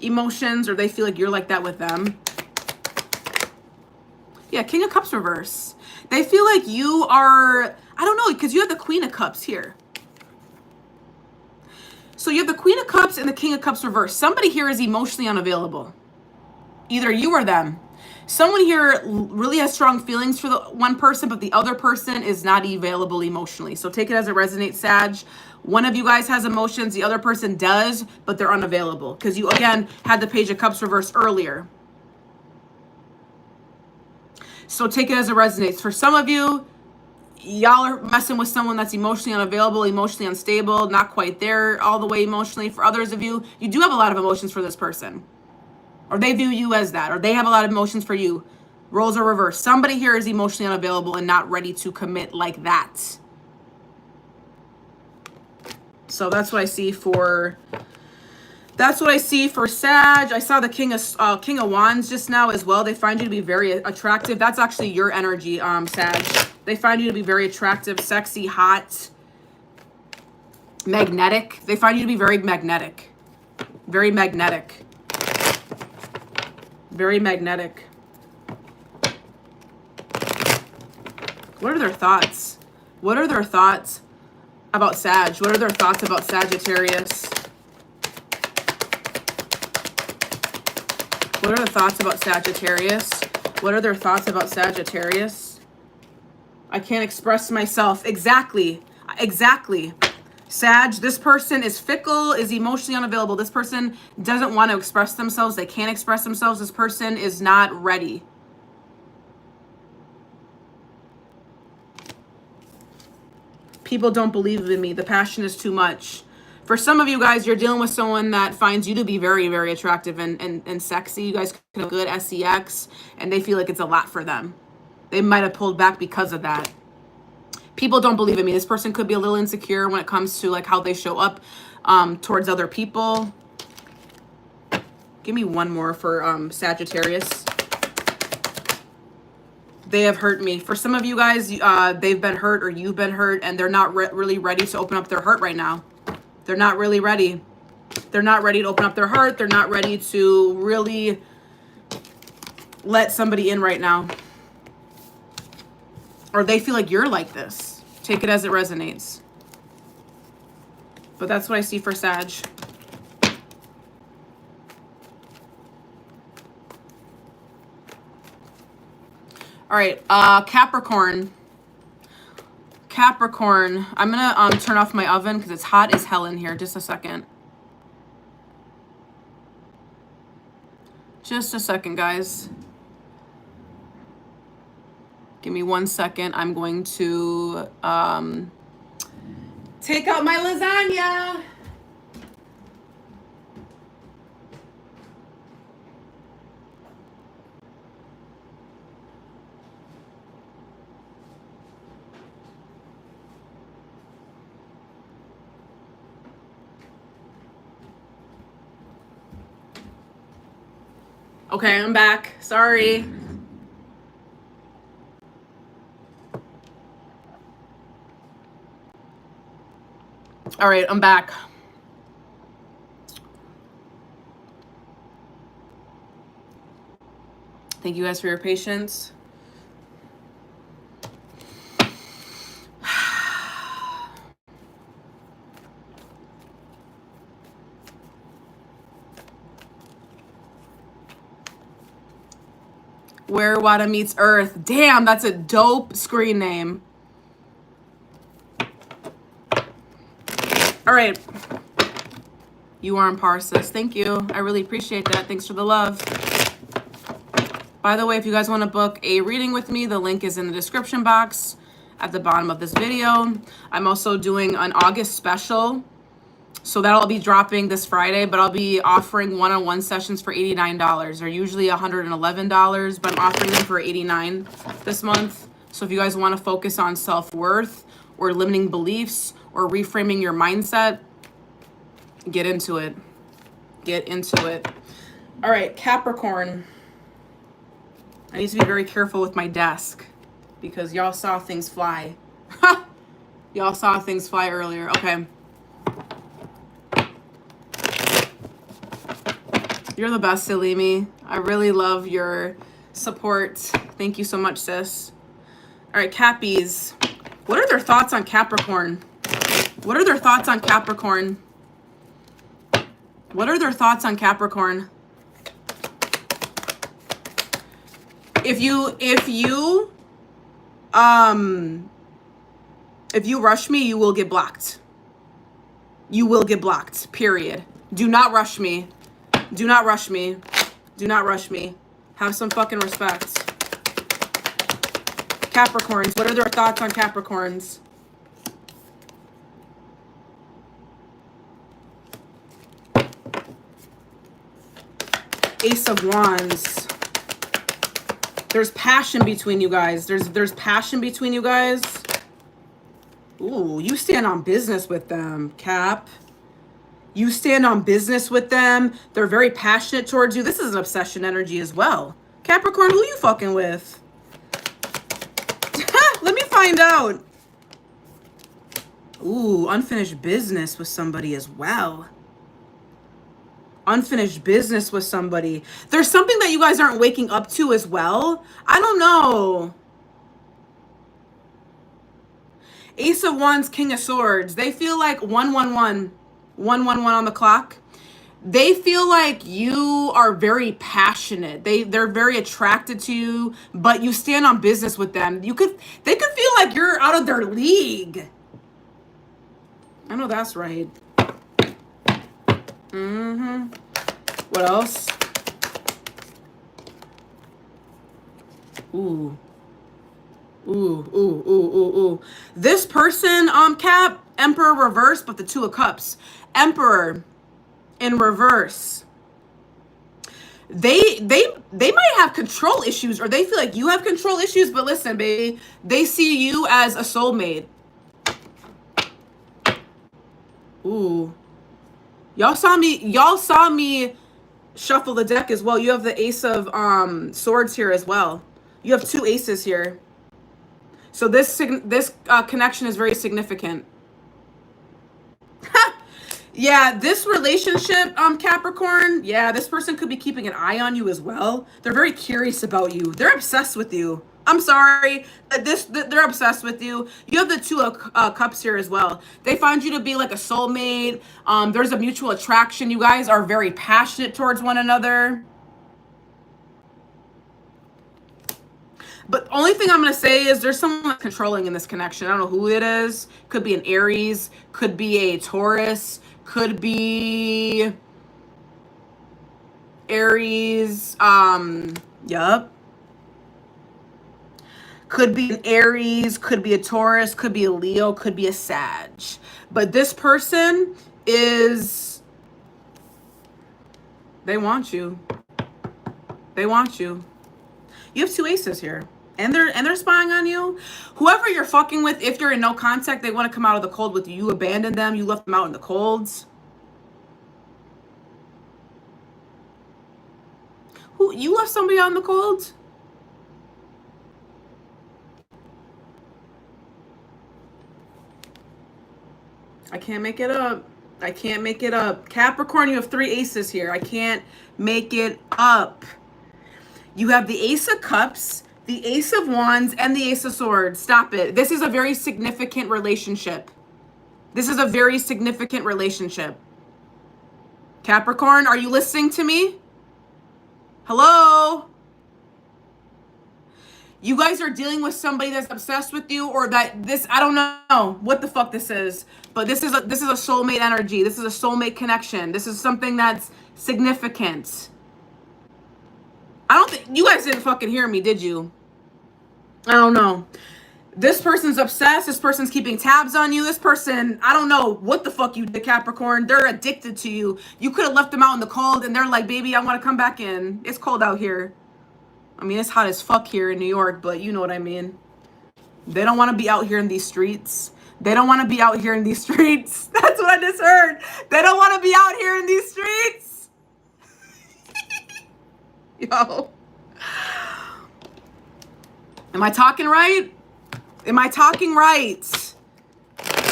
[SPEAKER 1] emotions, or they feel like you're like that with them. Yeah, King of Cups reverse. They feel like you are, I don't know, because you have the Queen of Cups here. So you have the Queen of Cups and the King of Cups reverse. Somebody here is emotionally unavailable. Either you or them. Someone here really has strong feelings for the one person, but the other person is not available emotionally. So take it as it resonates, Sag. One of you guys has emotions, the other person does, but they're unavailable. Because you, again, had the Page of Cups reverse earlier. So take it as it resonates. For some of you, y'all are messing with someone that's emotionally unavailable, emotionally unstable, not quite there all the way emotionally. For others of you, you do have a lot of emotions for this person. Or they view you as that. Or they have a lot of emotions for you. Roles are reversed. Somebody here is emotionally unavailable and not ready to commit like that. So that's what I see for... That's what I see for Sag. I saw the King of Wands just now as well. They find you to be very attractive. That's actually your energy, Sag. They find you to be very attractive, sexy, hot, magnetic. They find you to be very magnetic. Very magnetic. Very magnetic. What are their thoughts? What are their thoughts about Sag? What are their thoughts about Sagittarius? What are the thoughts about Sagittarius? What are their thoughts about Sagittarius? I can't express myself. Exactly. Exactly. Sag, this person is fickle, is emotionally unavailable. This person doesn't want to express themselves. They can't express themselves. This person is not ready. People don't believe in me. The passion is too much. For some of you guys, you're dealing with someone that finds you to be very, very attractive and sexy. You guys can have good sex, and they feel like it's a lot for them. They might have pulled back because of that. People don't believe in me. This person could be a little insecure when it comes to like how they show up towards other people. Give me one more for Sagittarius. They have hurt me. For some of you guys, they've been hurt or you've been hurt, and they're not really ready to open up their heart right now. They're not really ready. They're not ready to open up their heart. They're not ready to really let somebody in right now. Or they feel like you're like this. Take it as it resonates. But that's what I see for Sag. All right, Capricorn. Capricorn, I'm gonna turn off my oven because it's hot as hell in here. Just a second. Just a second, guys. Give me 1 second. I'm going to take out my lasagna. Okay, I'm back. Sorry. All right, I'm back. Thank you guys for your patience. Where Water Meets Earth. Damn, that's a dope screen name. All right. You are on Parsis. Thank you. I really appreciate that. Thanks for the love. By the way, if you guys want to book a reading with me, the link is in the description box at the bottom of this video. I'm also doing an August special. So that'll be dropping this Friday, but I'll be offering one-on-one sessions for $89. They're usually $111, but I'm offering them for $89 this month. So if you guys want to focus on self-worth or limiting beliefs or reframing your mindset, get into it. Get into it. All right, Capricorn. I need to be very careful with my desk because y'all saw things fly. Y'all saw things fly earlier. Okay. You're the best, Salimi. I really love your support. Thank you so much, sis. All right, Cappies. What are their thoughts on Capricorn? What are their thoughts on Capricorn? What are their thoughts on Capricorn? If you rush me, you will get blocked. You will get blocked, period. Do not rush me. Do not rush me. Do not rush me. Have some fucking respect. Capricorns, what are their thoughts on Capricorns? Ace of Wands. There's passion between you guys. There's passion between you guys. Ooh, you stand on business with them, Cap. You stand on business with them. They're very passionate towards you. This is an obsession energy as well. Capricorn, who you fucking with? Let me find out. Ooh, unfinished business with somebody as well. Unfinished business with somebody. There's something that you guys aren't waking up to as well. I don't know. Ace of Wands, King of Swords. They feel like 111 on the clock. They feel like you are very passionate. They're very attracted to you, but you stand on business with them. They could feel like you're out of their league. I know that's right. What else? Ooh. This person, Cap, Emperor reverse, but the Two of Cups. Emperor in reverse. They might have control issues, or they feel like you have control issues, but listen, baby, they see you as a soulmate. Ooh. Y'all saw me shuffle the deck as well. You have the Ace of Swords here as well. You have two aces here. So this connection is very significant. Yeah, this relationship, Capricorn, yeah, this person could be keeping an eye on you as well. They're very curious about you. They're obsessed with you. I'm sorry. They're obsessed with you. You have the Two of Cups here as well. They find you to be like a soulmate. There's a mutual attraction. You guys are very passionate towards one another. But the only thing I'm going to say is there's someone controlling in this connection. I don't know who it is. Could be an Aries. Could be a Taurus. Could be Aries. Yup. Could be an Aries. Could be a Taurus. Could be a Leo. Could be a Sag. But this person is... They want you. They want you. You have two aces here. And they're spying on you. Whoever you're fucking with, if you're in no contact, they want to come out of the cold with you. You abandoned them. You left them out in the colds. Who, you left somebody out in the cold? I can't make it up. I can't make it up. Capricorn, you have three aces here. I can't make it up. You have the Ace of Cups, the Ace of Wands, and the Ace of Swords. Stop it. This is a very significant relationship. This is a very significant relationship. Capricorn, are you listening to me? Hello? You guys are dealing with somebody that's obsessed with you, or that this, I don't know what the fuck this is, but this is a soulmate energy. This is a soulmate connection. This is something that's significant. I don't think you guys didn't fucking hear me, did you? I don't know. This person's obsessed. This person's keeping tabs on you. This person, I don't know what the fuck you did, Capricorn. They're addicted to you. You could have left them out in the cold and they're like, baby, I want to come back in. It's cold out here. I mean, it's hot as fuck here in New York, but you know what I mean. They don't want to be out here in these streets. They don't want to be out here in these streets. That's what I just heard. They don't want to be out here in these streets. Yo. Am I talking right? Am I talking right?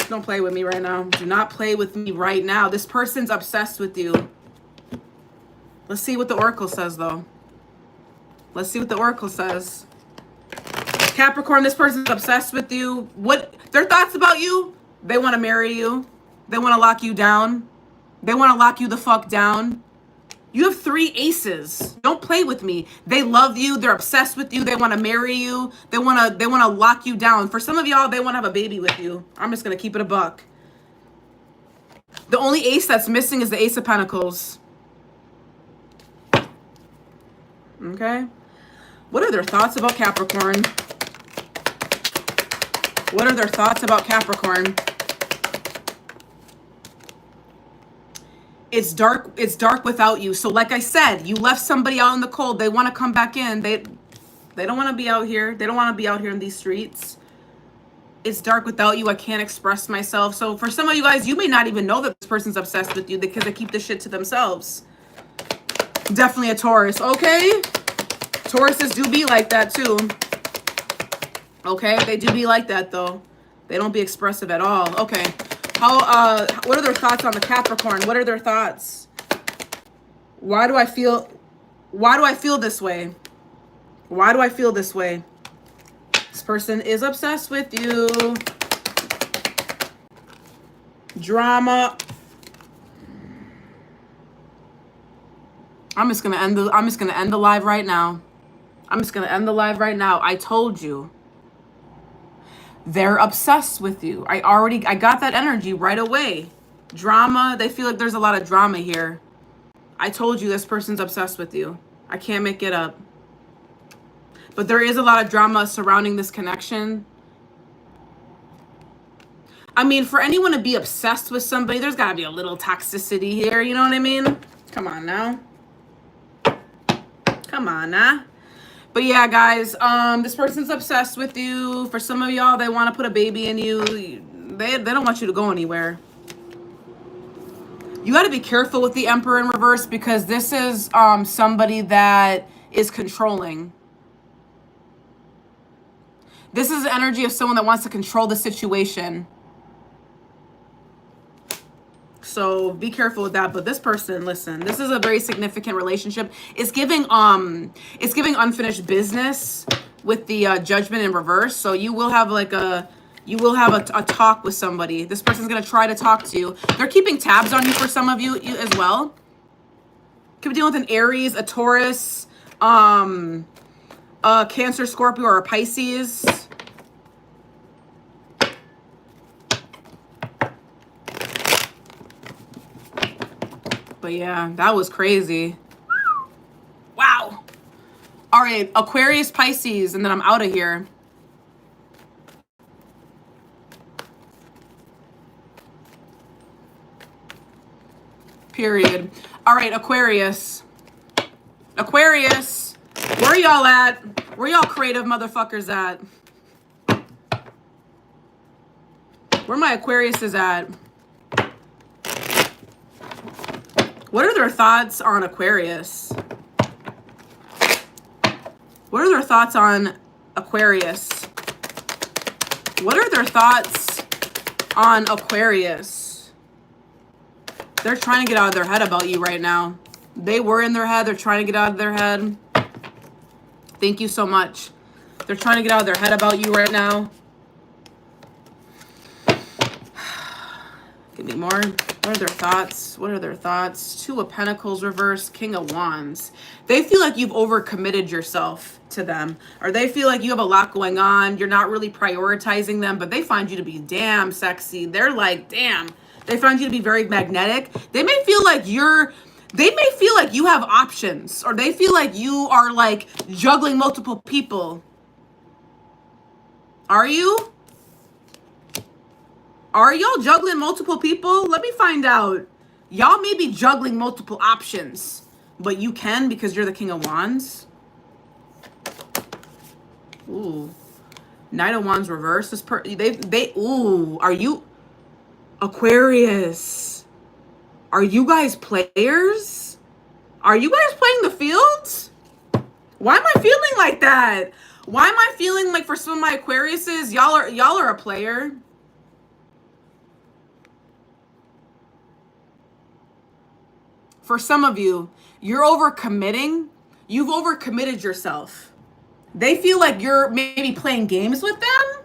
[SPEAKER 1] Don't play with me right now. Do not play with me right now. This person's obsessed with you. Let's see what the Oracle says, though. Let's see what the Oracle says. Capricorn, this person's obsessed with you. What their thoughts about you? They want to marry you. They want to lock you down. They want to lock you the fuck down. You have 3 aces. Don't play with me. They love you. They're obsessed with you. They want to marry you. They want to lock you down. For some of y'all, they want to have a baby with you. I'm just going to keep it a buck. The only ace that's missing is the Ace of Pentacles. Okay. What are their thoughts about Capricorn? What are their thoughts about Capricorn? It's dark without you. So like I said, you left somebody out in the cold. They want to come back in. They don't want to be out here. They don't want to be out here in these streets. It's dark without you. I can't express myself. So for some of you guys, you may not even know that this person's obsessed with you because they keep this shit to themselves. Definitely a Taurus. Okay. Tauruses do be like that too. Okay. They do be like that though. They don't be expressive at all. Okay. What are their thoughts on the Capricorn? What are their thoughts? Why do I feel this way? Why do I feel this way? This person is obsessed with you. Drama. I'm just gonna end the live right now. I'm just gonna end the live right now. I told you. They're obsessed with you. I got that energy right away. Drama. They feel like there's a lot of drama here. I told you this person's obsessed with you. I can't make it up. But there is a lot of drama surrounding this connection. I mean, for anyone to be obsessed with somebody, there's got to be a little toxicity here. You know what I mean? Come on now. Come on now. But yeah, guys, this person's obsessed with you. For some of y'all, they want to put a baby in you. They don't want you to go anywhere. You got to be careful with the Emperor in reverse because this is somebody that is controlling. This is the energy of someone that wants to control the situation. So be careful with that. But this person, listen, this is a very significant relationship. It's giving unfinished business with the Judgment in reverse. So you will have a talk with somebody. This person's gonna try to talk to you. They're keeping tabs on you for some of you as well. Could be dealing with an Aries, a Taurus, a Cancer, Scorpio, or a Pisces. But yeah, that was crazy. Wow. All right, Aquarius, Pisces, and then I'm out of here. Period. All right, Aquarius. Aquarius, where y'all at? Where y'all creative motherfuckers at? Where my Aquariuses at? What are their thoughts on Aquarius? What are their thoughts on Aquarius? What are their thoughts on Aquarius? They're trying to get out of their head about you right now. They were in their head. They're trying to get out of their head. Thank you so much. They're trying to get out of their head about you right now. Give me more. What are their thoughts? What are their thoughts? Two of Pentacles reversed, King of Wands. They feel like you've overcommitted yourself to them, or they feel like you have a lot going on. You're not really prioritizing them, but they find you to be damn sexy. They're like, damn. They find you to be very magnetic. They may feel like you have options, or they feel like you are like juggling multiple people. Are you? Are y'all juggling multiple people? Let me find out. Y'all may be juggling multiple options, but you can because you're the King of Wands. Ooh. Knight of Wands reversed. Ooh, are you Aquarius? Are you guys players? Are you guys playing the field? Why am I feeling like that? Why am I feeling like for some of my Aquariuses, y'all are a player? For some of you, you're overcommitting. You've overcommitted yourself. They feel like you're maybe playing games with them.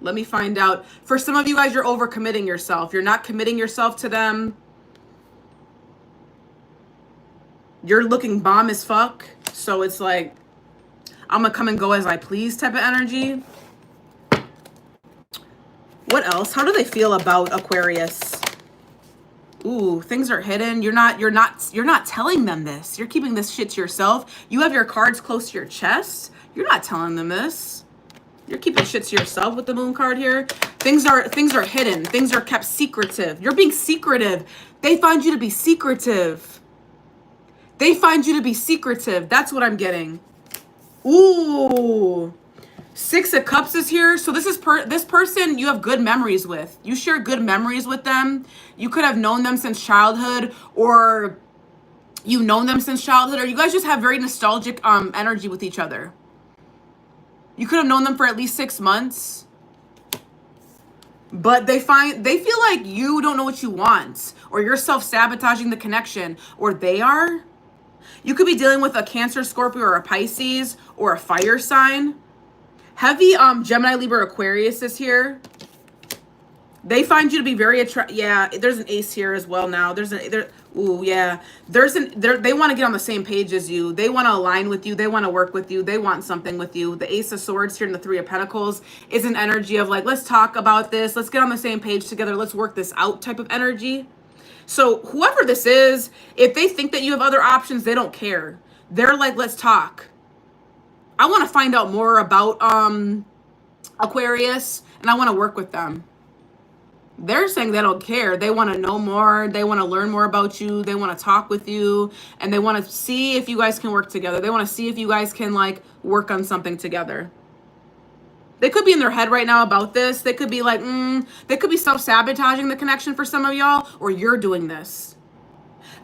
[SPEAKER 1] Let me find out. For some of you guys, you're overcommitting yourself. You're not committing yourself to them. You're looking bomb as fuck. So it's like, I'm gonna come and go as I please type of energy. What else? How do they feel about Aquarius? Ooh, things are hidden. You're not telling them this. You're keeping this shit to yourself. You have your cards close to your chest. You're not telling them this. You're keeping shit to yourself with the Moon card here. Things are hidden. Things are kept secretive. You're being secretive. They find you to be secretive. They find you to be secretive. That's what I'm getting. Ooh. Six of Cups is here. So this person you have good memories with. You share good memories with them. You could have known them since childhood, or you've known them since childhood, or you guys just have very nostalgic energy with each other. You could have known them for at least 6 months. But they feel like you don't know what you want, or you're self-sabotaging the connection, or they are. You could be dealing with a Cancer, Scorpio, or a Pisces, or a fire sign. Heavy Gemini, Libra, Aquarius is here. They find you to be very attractive. Yeah, there's an ace here as well now. Ooh, yeah. They want to get on the same page as you. They want to align with you. They want to work with you. They want something with you. The Ace of Swords here and the Three of Pentacles is an energy of like, let's talk about this. Let's get on the same page together. Let's work this out type of energy. So whoever this is, if they think that you have other options, they don't care. They're like, let's talk. I want to find out more about Aquarius, and I want to work with them. They're saying they don't care. They want to know more. They want to learn more about you. They want to talk with you, and they want to see if you guys can work together. They want to see if you guys can like work on something together. They could be in their head right now about this. They could be like, they could be self-sabotaging the connection for some of y'all, or you're doing this.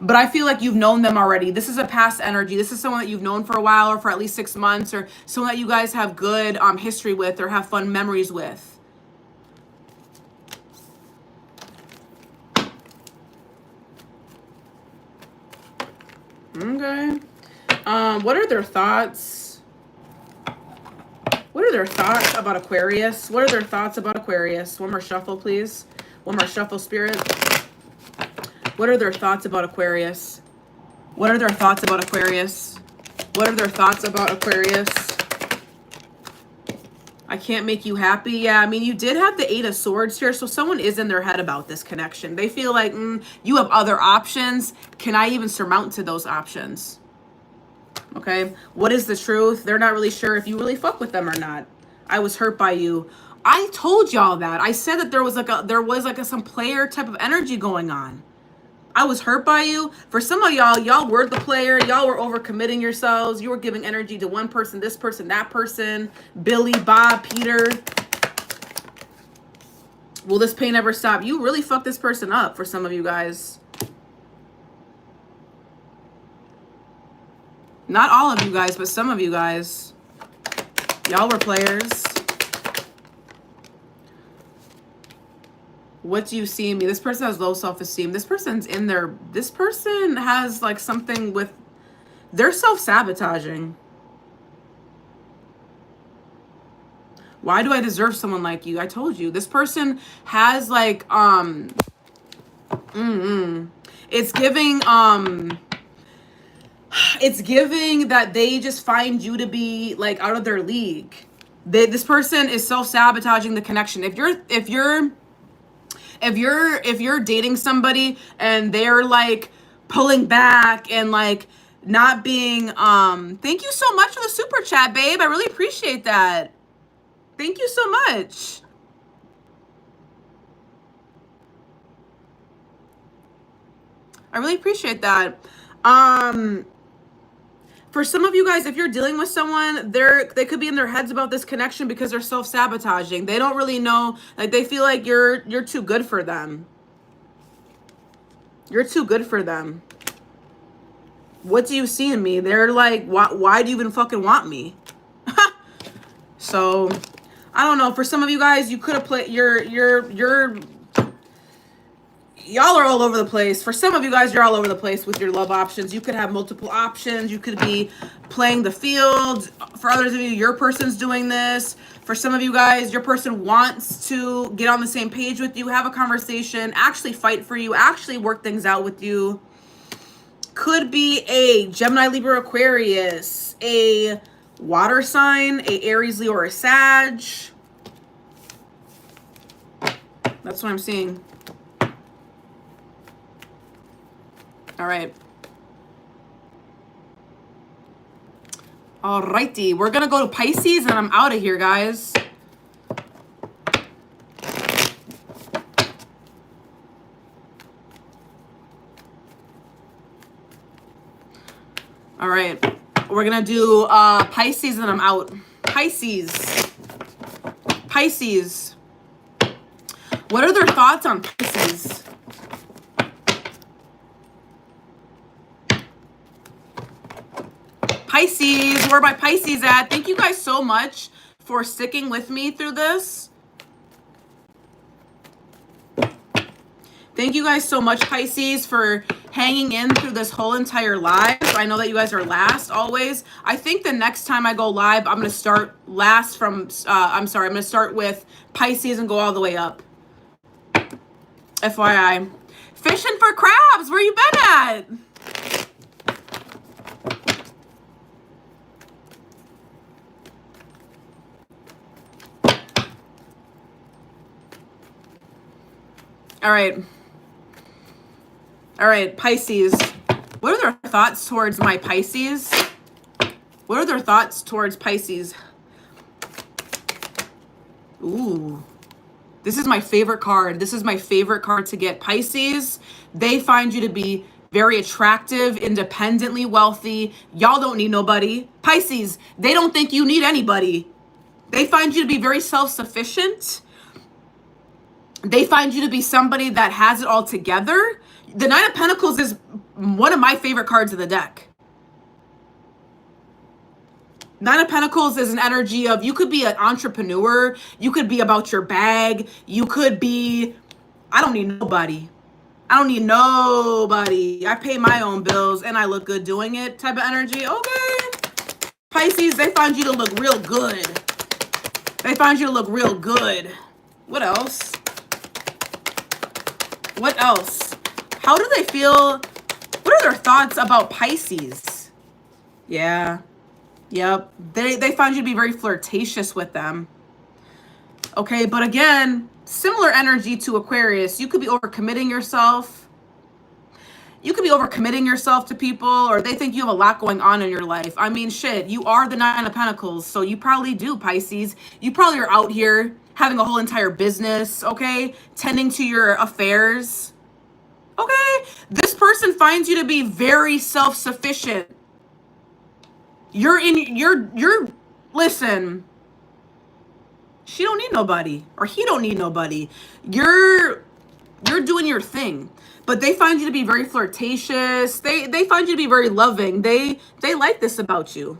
[SPEAKER 1] But I feel like you've known them already. This is a past energy. This is someone that you've known for a while, or for at least 6 months, or someone that you guys have good history with, or have fun memories with. Okay. What are their thoughts? What are their thoughts about Aquarius? What are their thoughts about Aquarius? One more shuffle, please. One more shuffle, Spirit. What are their thoughts about Aquarius? What are their thoughts about Aquarius? What are their thoughts about Aquarius? I can't make you happy. Yeah, I mean, you did have the Eight of Swords here, so someone is in their head about this connection. They feel like, you have other options. Can I even surmount to those options? Okay, what is the truth? They're not really sure if you really fuck with them or not. I was hurt by you. I told y'all that. I said that there was some player type of energy going on. I was hurt by you. For some of y'all were the player. Y'all were overcommitting yourselves. You were giving energy to one person, this person, that person. Billy, Bob, Peter. Will this pain ever stop? You really fucked this person up for some of you guys. Not all of you guys, but some of you guys. Y'all were players. What do you see in me? This person has low self-esteem. This person's in their, this person has like something with, they're self-sabotaging. Why do I deserve someone like you? I told you. This person has like, it's giving that they just find you to be like out of their league. This person is self-sabotaging the connection. If you're dating somebody and they're like pulling back and like not being, thank you so much for the super chat, babe. I really appreciate that. Thank you so much. I really appreciate that. For some of you guys, if you're dealing with someone, they could be in their heads about this connection because they're self-sabotaging. They don't really know, like they feel like you're too good for them. You're too good for them. What do you see in me? They're like, why do you even fucking want me? So, I don't know. For some of you guys, you could have played y'all are all over the place. For some of you guys, you're all over the place with your love options. You could have multiple options. You could be playing the field. For others of you, your person's doing this. For some of you guys, your person wants to get on the same page with you, have a conversation, actually fight for you, actually work things out with you. Could be a Gemini, Libra, Aquarius, a water sign, a Aries, Leo, or a Sag. That's what I'm seeing. All right. Alrighty, we're gonna go to Pisces and I'm out of here, guys. All right, we're gonna do Pisces and I'm out. Pisces. What are their thoughts on Pisces? Pisces, where are my Pisces at? Thank you guys so much for sticking with me through this. Thank you guys so much, Pisces, for hanging in through this whole entire live. I know that you guys are last always. I think the next time I go live, I'm going to start last from, I'm going to start with Pisces and go all the way up. FYI. Fishing for crabs, where you been at? All right, Pisces. What are their thoughts towards my Pisces? What are their thoughts towards Pisces? Ooh. This is my favorite card. This is my favorite card to get. Pisces, they find you to be very attractive, independently wealthy. Y'all don't need nobody. Pisces, they don't think you need anybody. They find you to be very self-sufficient. They find you to be somebody that has it all together. The Nine of Pentacles is one of my favorite cards in the deck. Nine of Pentacles is an energy of, you could be an entrepreneur. You could be about your bag. You could be, I don't need nobody. I don't need nobody. I pay my own bills and I look good doing it type of energy. Okay. Pisces, they find you to look real good. They find you to look real good. What else? What else? How do they feel? What are their thoughts about Pisces? Yeah. Yep. They find you to be very flirtatious with them. Okay, but again, similar energy to Aquarius. You could be overcommitting yourself. You could be overcommitting yourself to people, or they think you have a lot going on in your life. I mean, shit, you are the Nine of Pentacles, so you probably do, Pisces. You probably are out here having a whole entire business, okay? Tending to your affairs, okay? This person finds you to be very self-sufficient. Listen, she don't need nobody, or he don't need nobody. You're doing your thing. But they find you to be very flirtatious. They find you to be very loving. They like this about you.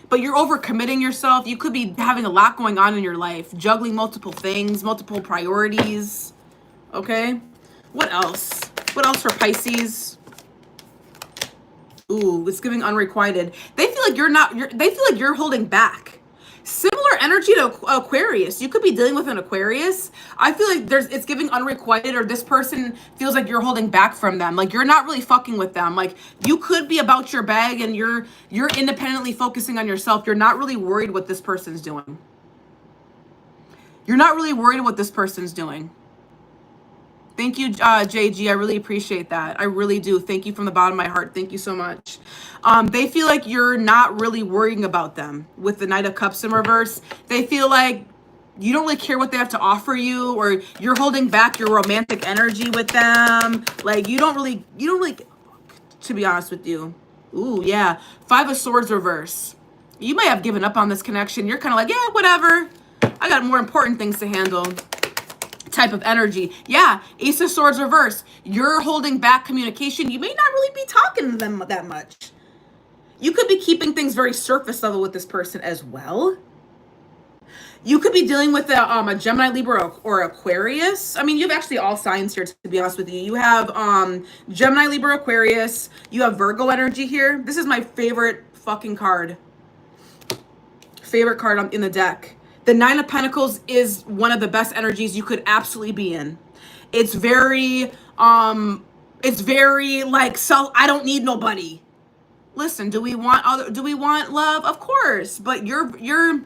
[SPEAKER 1] but you're overcommitting yourself. You could be having a lot going on in your life, juggling multiple things, multiple priorities. Okay. What else? What else for Pisces? Ooh, it's giving unrequited. They feel like they feel like you're holding back. Similar energy to Aquarius. You could be dealing with an Aquarius. I feel like it's giving unrequited, or this person feels like you're holding back from them. Like you're not really fucking with them. Like you could be about your bag and you're independently focusing on yourself. You're not really worried what this person's doing. You're not really worried what this person's doing. Thank you, JG. I really appreciate that. I really do. Thank you from the bottom of my heart. Thank you so much. They feel like you're not really worrying about them with the Knight of Cups in reverse. They feel like you don't really care what they have to offer you, or you're holding back your romantic energy with them. Like you don't really, to be honest with you. Ooh, yeah. 5 of Swords reverse. You may have given up on this connection. You're kind of like, yeah, whatever. I got more important things to handle. Type of energy. Yeah, Ace of Swords reverse. You're holding back communication. You may not really be talking to them that much. You could be keeping things very surface level with this person as well. You could be dealing with a Gemini, Libra, or Aquarius. I mean, you have actually all signs here, to be honest with you. You have Gemini, Libra, Aquarius. You have Virgo energy here. This is my favorite fucking card. Favorite card in the deck. The 9 of Pentacles is one of the best energies you could absolutely be in. It's very like I don't need nobody. Listen, do we want love? Of course, but you're in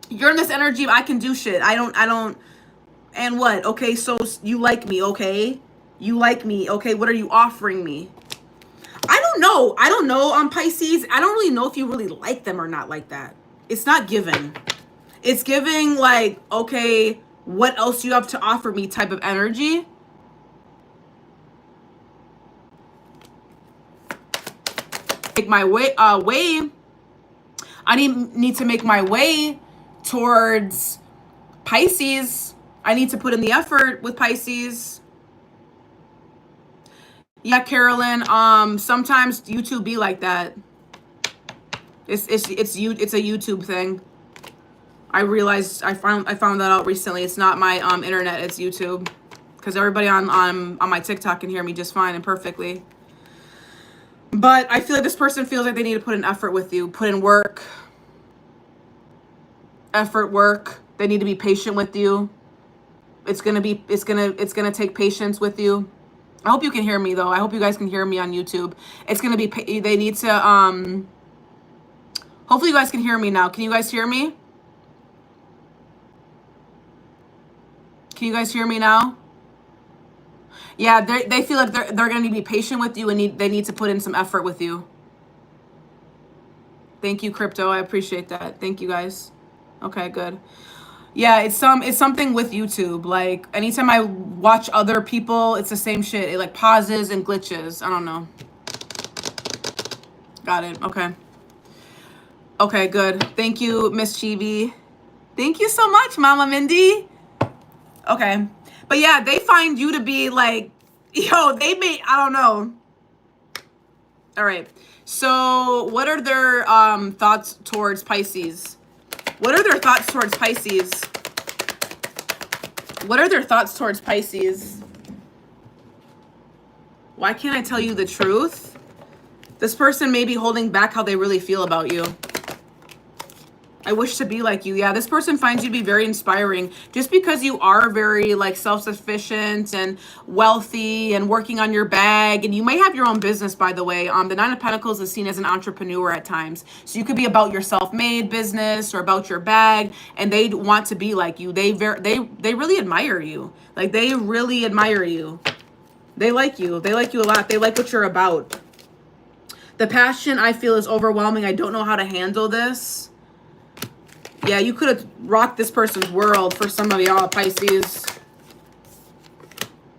[SPEAKER 1] this energy of I can do shit. I don't and what? Okay, so you like me, okay? You like me, okay? What are you offering me? I don't know on Pisces. I don't really know if you really like them or not like that. It's not given. It's giving like, okay, what else you have to offer me type of energy. Make my way, I need to make my way towards Pisces. I need to put in the effort with Pisces. Yeah, Carolyn, sometimes YouTube be like that. It's a YouTube thing. I realized I found that out recently. It's not my internet, it's YouTube. Because everybody on my TikTok can hear me just fine and perfectly. But I feel like this person feels like they need to put in effort with you, put in work. Work. They need to be patient with you. It's gonna take patience with you. I hope you can hear me though. I hope you guys can hear me on YouTube. It's gonna be they need to hopefully you guys can hear me now. Can you guys hear me? Can you guys hear me now? Yeah, they feel like they're going to be patient with you, and they need to put in some effort with you. Thank you, Crypto. I appreciate that. Thank you, guys. Okay, good. Yeah, it's something with YouTube. Like anytime I watch other people, it's the same shit. It like pauses and glitches. I don't know. Got it. Okay. Okay, good. Thank you, Miss Chibi. Thank you so much, Mama Mindy. Okay. But yeah, they find you to be like, yo, I don't know. All right. So what are their thoughts towards Pisces? What are their thoughts towards Pisces? What are their thoughts towards Pisces? Why can't I tell you the truth? This person may be holding back how they really feel about you. I wish to be like you. Yeah, this person finds you to be very inspiring just because you are very like self-sufficient and wealthy and working on your bag. And you may have your own business, by the way. The 9 of Pentacles is seen as an entrepreneur at times. So you could be about your self-made business or about your bag, and they want to be like you. They really admire you. Like they really admire you. They like you. They like you a lot. They like what you're about. The passion I feel is overwhelming. I don't know how to handle this. Yeah, you could have rocked this person's world for some of y'all, Pisces.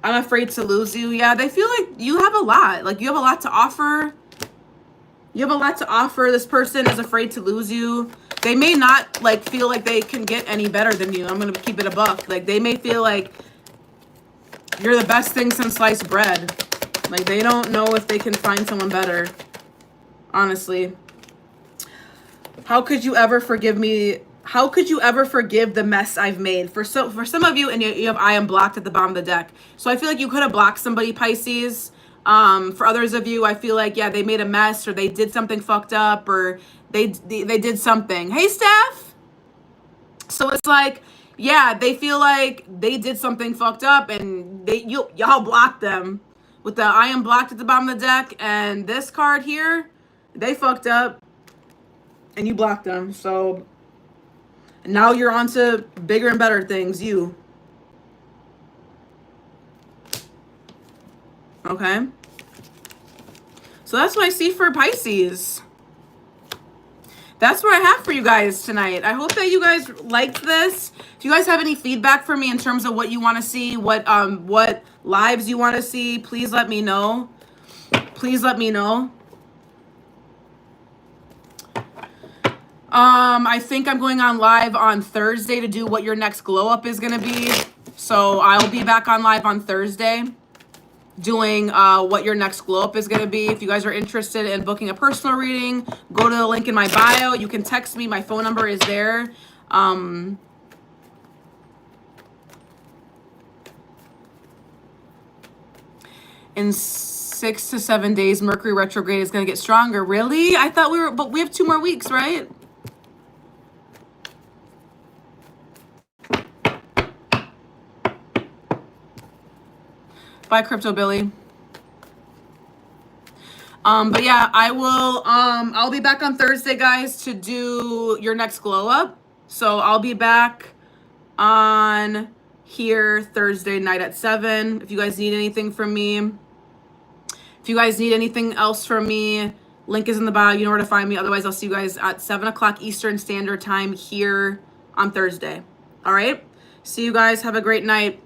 [SPEAKER 1] I'm afraid to lose you. Yeah, they feel like you have a lot. Like you have a lot to offer. You have a lot to offer. This person is afraid to lose you. They may not like feel like they can get any better than you. I'm going to keep it a buck. Like they may feel like you're the best thing since sliced bread. Like they don't know if they can find someone better. Honestly. How could you ever forgive me? How could you ever forgive the mess I've made? For some of you, and you have I am blocked at the bottom of the deck. So I feel like you could have blocked somebody, Pisces. For others of you, I feel like, yeah, they made a mess, or they did something fucked up, or they did something. Hey, Steph. So it's like, yeah, they feel like they did something fucked up, and y'all blocked them with the I am blocked at the bottom of the deck, and this card here, they fucked up, and you blocked them. So now you're on to bigger and better things, you. Okay. So that's what I see for Pisces. That's what I have for you guys tonight. I hope that you guys liked this. If you guys have any feedback for me in terms of what you want to see, what lives you want to see, please let me know. Please let me know. I think I'm going on live on Thursday to do what your next glow up is going to be. So I'll be back on live on Thursday doing what your next glow up is going to be. If you guys are interested in booking a personal reading, go to the link in my bio. You can text me. My phone number is there. In 6 to 7 days, Mercury retrograde is going to get stronger. Really? I thought but we have 2 more weeks, right? Bye, Crypto Billy. But yeah, I will, I'll be back on Thursday, guys, to do your next glow up. So I'll be back on here Thursday night at 7. If you guys need anything from me, if you guys need anything else from me, link is in the bio. You know where to find me. Otherwise, I'll see you guys at 7 o'clock Eastern Standard Time here on Thursday. All right. See you guys. Have a great night.